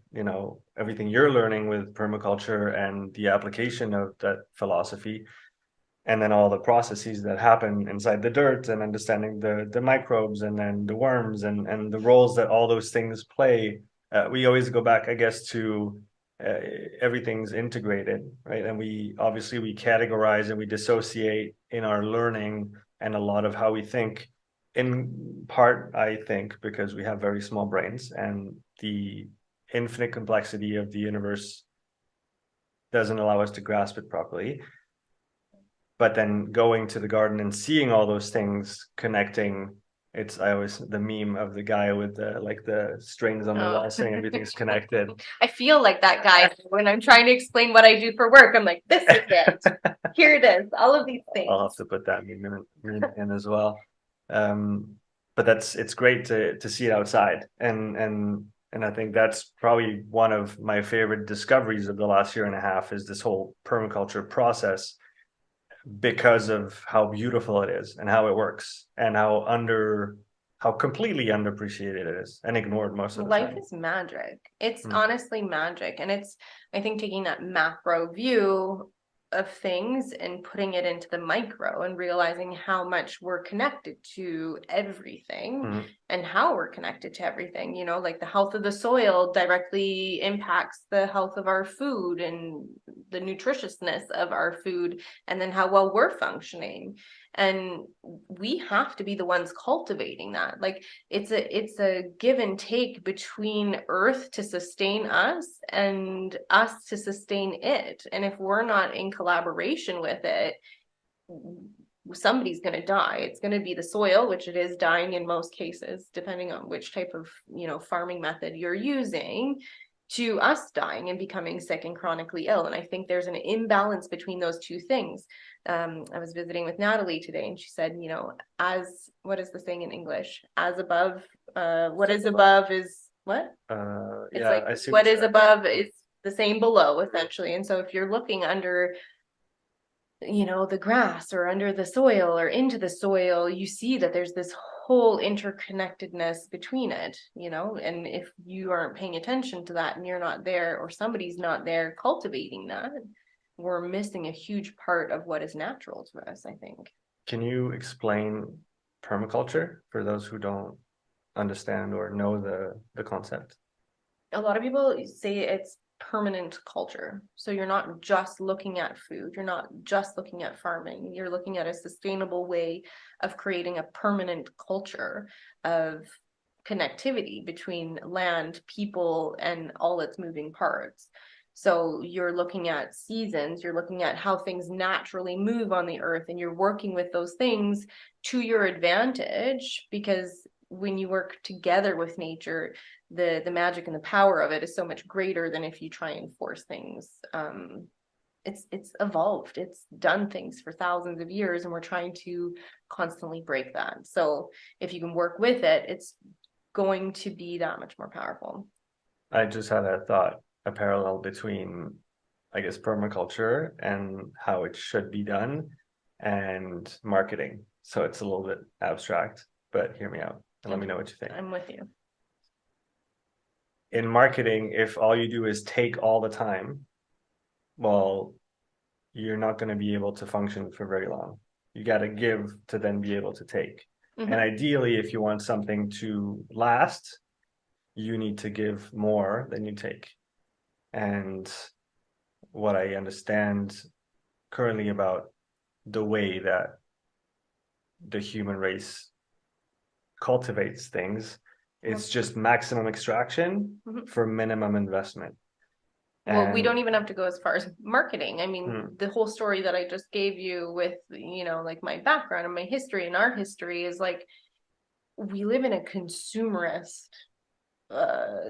everything you're learning with permaculture and the application of that philosophy, and then all the processes that happen inside the dirt and understanding the microbes and then the worms and the roles that all those things play. We always go back, I guess, to uh, everything's integrated, right? And we obviously we categorize and we dissociate in our learning and a lot of how we think, in part, I think, because we have very small brains and the infinite complexity of the universe doesn't allow us to grasp it properly. But then going to the garden and seeing all those things connecting, it's, I always, the meme of the guy with the strings on the Oh. wall saying everything's connected. I feel like that guy when I'm trying to explain what I do for work. I'm like, this is it. Here it is. All of these I'll things. have to put that meme in as well. Um, but it's great to see it outside, and I think that's probably one of my favorite discoveries of the last year and a half is this whole permaculture process, because of how beautiful it is and how it works and how completely underappreciated it is and ignored most of the Life time. is magic. It's Mm. honestly magic. And it's, I think, taking that macro view of things and putting it into the micro and realizing how much we're connected to everything Mm. and how we're connected to everything. Like the health of the soil directly impacts the health of our food and the nutritiousness of our food, and then how well we're functioning. And we have to be the ones cultivating that. Like it's a give and take between earth to sustain us and us to sustain it. And if we're not in collaboration with it, somebody's going to die. It's going to be the soil, which it is dying in most cases, depending on which type of farming method you're using, to us dying and becoming sick and chronically ill. And I think there's an imbalance between those two things. I was visiting with Natalie today, and she said, you know, as what is the saying in English? As above, what is above is what? It's Yeah, like I see what what is you're. above is the same below, essentially. And so if you're looking under, you know, the grass or under the soil or into the soil, you see that there's this whole interconnectedness between it, you know. And if you aren't paying attention to that and you're not there, or somebody's not there cultivating that, we're missing a huge part of what is natural to us, I think. Can you explain permaculture for those who don't understand or know the concept? A lot of people say it's permanent culture. So you're not just looking at food, you're not just looking at farming, you're looking at a sustainable way of creating a permanent culture of connectivity between land, people, and all its moving parts. So you're looking at seasons, you're looking at how things naturally move on the earth, and you're working with those things to your advantage, because when you work together with nature, the magic and the power of it is so much greater than if you try and force things. It's evolved, it's done things for thousands of years, and we're trying to constantly break that. So if you can work with it, it's going to be that much more powerful. I just had a thought, a parallel between, I guess, permaculture and how it should be done and marketing. So it's a little bit abstract, but hear me out and let me know what you think. I'm with you. In marketing, if all you do is take all the time, well, you're not going to be able to function for very long. You got to give to then be able to take. And ideally, if you want something to last, you need to give more than you take. And what I understand currently about the way that the human race cultivates things, it's just maximum extraction for minimum investment. Well, we And don't even have to go as far as marketing. I mean, the whole story that I just gave you with, you know, like my background and my history and our history is like, we live in a consumerist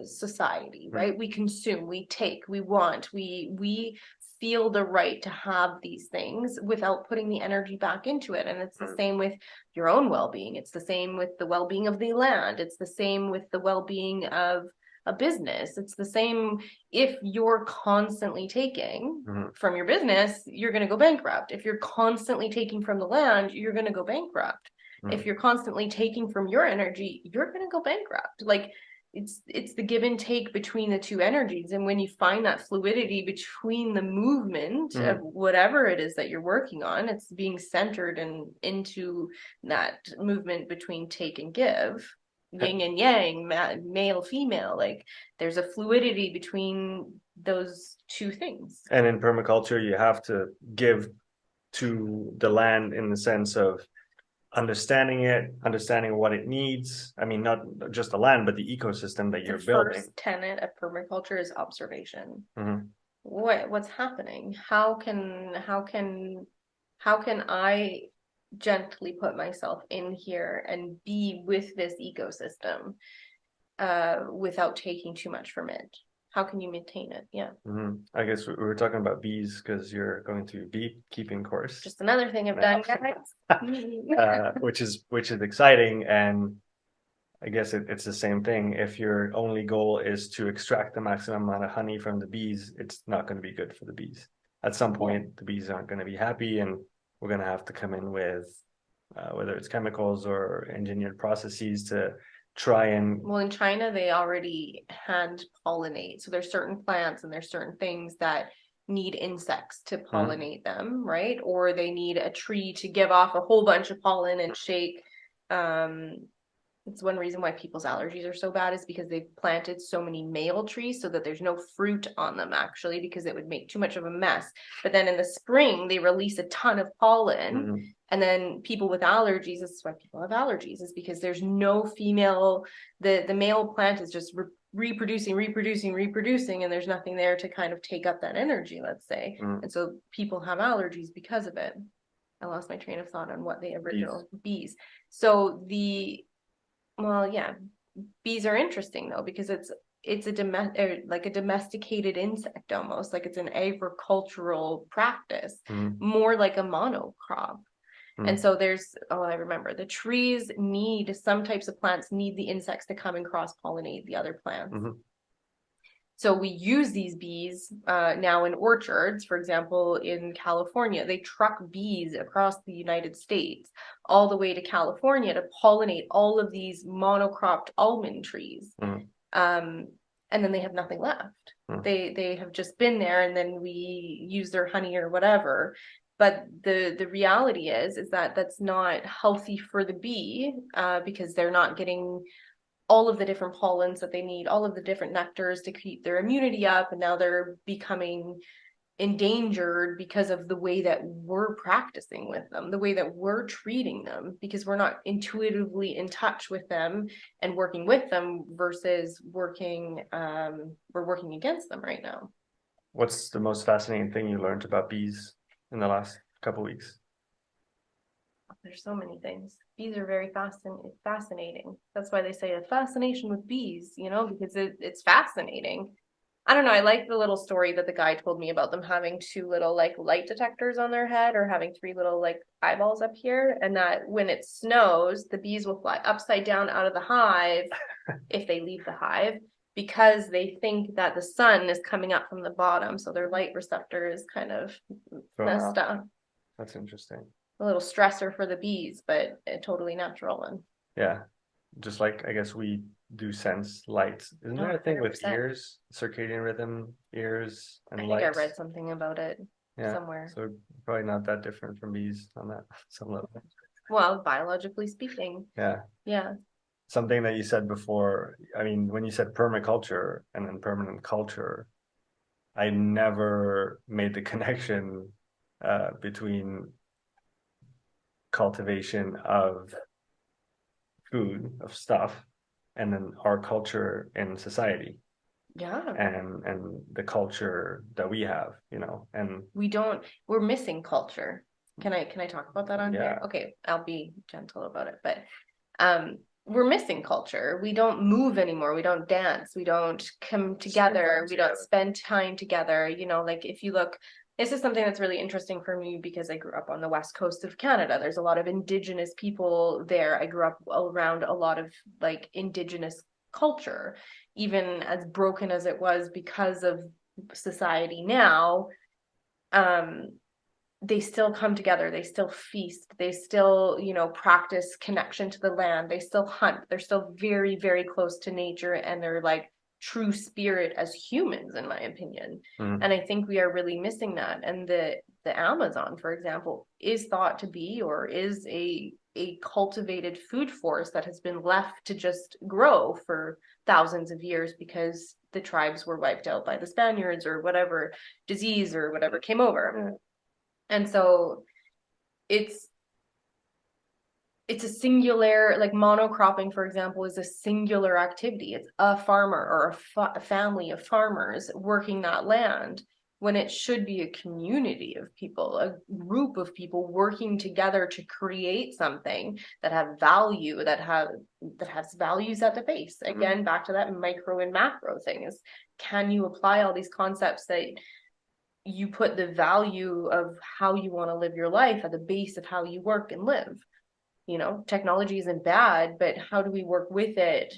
society, right? We consume, we take, we want, we feel the right to have these things without putting the energy back into it. And it's the same with your own well-being. It's the same with the well-being of the land. It's the same with the well-being of a business. It's the same. If you're constantly taking from your business, you're going to go bankrupt. If you're constantly taking from the land, you're going to go bankrupt. If you're constantly taking from your energy, you're going to go bankrupt. Like, it's the give and take between the two energies. And when you find that fluidity between the movement of whatever it is that you're working on, it's being centered and into that movement between take and give, yin and yang, male, female. Like, there's a fluidity between those two things. And in permaculture, you have to give to the land in the sense of understanding it, understanding what it needs. I mean, not just the land, but the ecosystem that you're building. The first tenet of permaculture is observation. Mm-hmm. What's happening? How can I gently put myself in here and be with this ecosystem without taking too much from it? How can you maintain it? Yeah. I guess we were talking about bees because you're going to beekeeping course. Just another thing I've done, guys. Which is exciting, and I guess it's the same thing. If your only goal is to extract the maximum amount of honey from the bees, it's not going to be good for the bees. At some point, the bees aren't going to be happy, and we're going to have to come in with whether it's chemicals or engineered processes to try and. Well, in China, they already hand pollinate. So there's certain plants and there's certain things that need insects to pollinate them, right? Or they need a tree to give off a whole bunch of pollen and shake. It's one reason why people's allergies are so bad, is because they've planted so many male trees so that there's no fruit on them, actually, because it would make too much of a mess. But then in the spring, they release a ton of pollen. And then people with allergies, this is why people have allergies, is because there's no female, the male plant is just reproducing, and there's nothing there to kind of take up that energy, let's say. And so people have allergies because of it. I lost my train of thought on what the original bees. So well, yeah, bees are interesting though, because it's it's like a domesticated insect, almost like it's an agricultural practice, more like a monocrop. And so I remember the trees some types of plants need the insects to come and cross pollinate the other plants. So we use these bees now in orchards. For example, in California, they truck bees across the United States all the way to California to pollinate all of these monocropped almond trees. And then they have nothing left. They have just been there, and then we use their honey or whatever. But the reality is that that's not healthy for the bee because they're not getting all of the different pollens that they need, all of the different nectars to keep their immunity up, and now they're becoming endangered because of the way that we're practicing with them, the way that we're treating them, because we're not intuitively in touch with them and working with them versus we're working against them right now. What's the most fascinating thing you learned about bees in the last couple of weeks? There's so many things. Bees are very fascinating. That's why they say a fascination with bees, because it's fascinating. I don't know. I like the little story that the guy told me about them having two little like light detectors on their head, or having three little like eyeballs up here, and that when it snows, the bees will fly upside down out of the hive if they leave the hive, because they think that the sun is coming up from the bottom, so their light receptor is kind of messed up. That's interesting. A little stressor for the bees, but a totally natural one. Yeah, just like I guess we do sense light. Isn't there a thing 100%. With ears, circadian rhythm, ears, and light? I think I read something about it somewhere. So probably not that different from bees on that some level. Well, biologically speaking. Yeah. Something that you said before, I mean, when you said permaculture and then permanent culture, I never made the connection between cultivation of food, of stuff, and then our culture in society. And the culture that we have, and we're missing culture. Can I talk about that on here? Okay, I'll be gentle about it, but we're missing culture. We don't move anymore. We don't dance. We don't come together. We don't spend time together. Like if you look, this is something that's really interesting for me because I grew up on the west coast of Canada. There's a lot of Indigenous people there. I grew up around a lot of like Indigenous culture, even as broken as it was because of society now. They still come together, they still feast, they still practice connection to the land, they still hunt, they're still very, very close to nature, and they're like true spirit as humans, in my opinion. And I think we are really missing that. And the Amazon, for example, is thought to be, or is a cultivated food forest that has been left to just grow for thousands of years because the tribes were wiped out by the Spaniards or whatever disease or whatever came over. And so it's a singular, like monocropping, for example, is a singular activity. It's a farmer or a family of farmers working that land, when it should be a community of people, a group of people working together to create something that have value, that has values at the base. Again, back to that micro and macro thing is, can you apply all these concepts that you put the value of how you want to live your life at the base of how you work and live? Technology isn't bad, but how do we work with it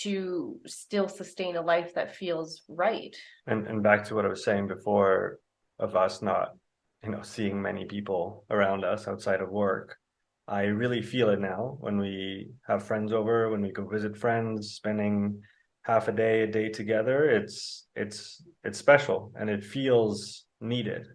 to still sustain a life that feels right? And back to what I was saying before of us not, seeing many people around us outside of work. I really feel it now when we have friends over, when we go visit friends, spending half a day together. It's special and it feels needed.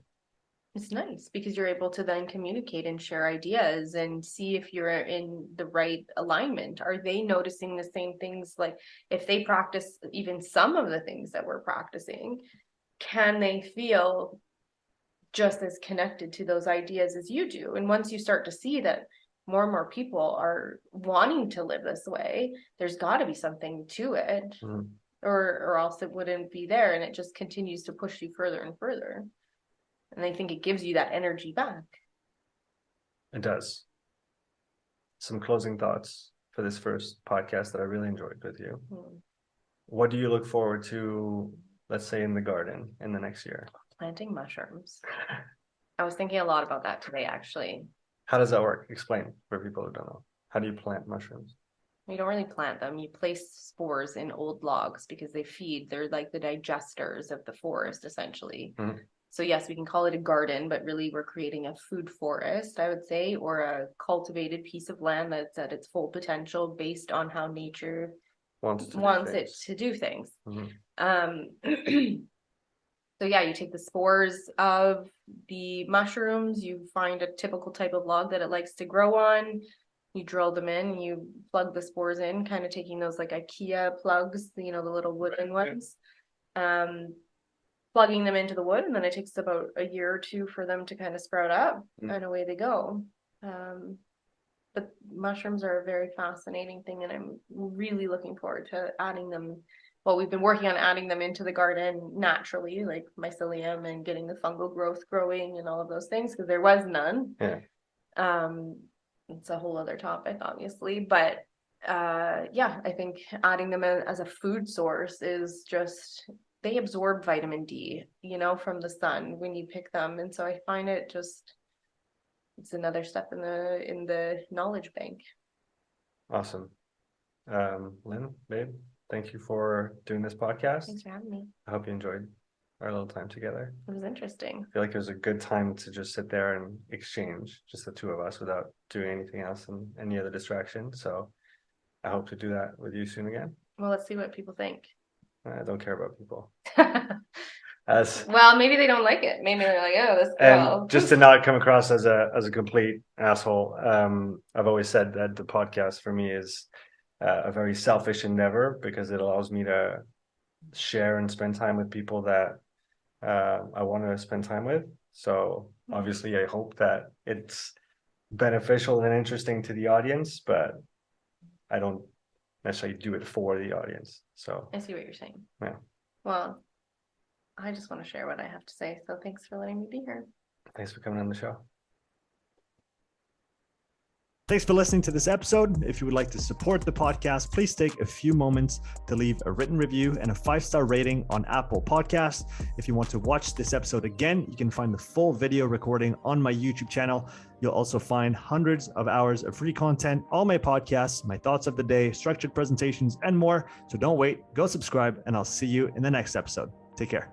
It's nice because you're able to then communicate and share ideas and see if you're in the right alignment. Are they noticing the same things? Like if they practice even some of the things that we're practicing, can they feel just as connected to those ideas as you do? And once you start to see that more and more people are wanting to live this way, there's got to be something to it, or else it wouldn't be there, and it just continues to push you further and further. And I think it gives you that energy back. It does. Some closing thoughts for this first podcast that I really enjoyed with you. what do you look forward to, let's say in the garden in the next year? Planting mushrooms. I was thinking a lot about that today, actually. How does that work? Explain for people who don't know. How do you plant mushrooms? You don't really plant them. You place spores in old logs because they feed. They're like the digesters of the forest, essentially. Mm-hmm. So yes, we can call it a garden, but really we're creating a food forest, I would say, or a cultivated piece of land that's at its full potential based on how nature wants it to do things. Mm-hmm. So yeah, you take the spores of the mushrooms, you find a typical type of log that it likes to grow on, you drill them in, you plug the spores in, kind of taking those like IKEA plugs, the little wooden ones, plugging them into the wood, and then it takes about a year or two for them to kind of sprout up, and away they go. But mushrooms are a very fascinating thing, and I'm really looking forward to adding them. Well, we've been working on adding them into the garden naturally, like mycelium and getting the fungal growth growing and all of those things, because there was none. Yeah. It's a whole other topic, obviously, but yeah, I think adding them in as a food source is just, they absorb vitamin D, from the sun when you pick them. And so I find it just, it's another step in the knowledge bank. Awesome. Lynne, babe, thank you for doing this podcast. Thanks for having me. I hope you enjoyed our little time together. It was interesting. I feel like it was a good time to just sit there and exchange, just the two of us, without doing anything else and any other distraction. So I hope to do that with you soon again. Well, let's see what people think. I don't care about people. Well, maybe they don't like it. Maybe they're like, oh, this girl. And just to not come across as a complete asshole, I've always said that the podcast for me is a very selfish endeavor, because it allows me to share and spend time with people that I want to spend time with. So obviously I hope that it's beneficial and interesting to the audience, but I don't necessarily do it for the audience. So I see what you're saying. Yeah. Well, I just want to share what I have to say. So thanks for letting me be here. Thanks for coming on the show. Thanks for listening to this episode. If you would like to support the podcast, please take a few moments to leave a written review and a 5-star rating on Apple Podcasts. If you want to watch this episode again, you can find the full video recording on my YouTube channel. You'll also find hundreds of hours of free content, all my podcasts, my thoughts of the day, structured presentations, and more. So don't wait, go subscribe, and I'll see you in the next episode. Take care.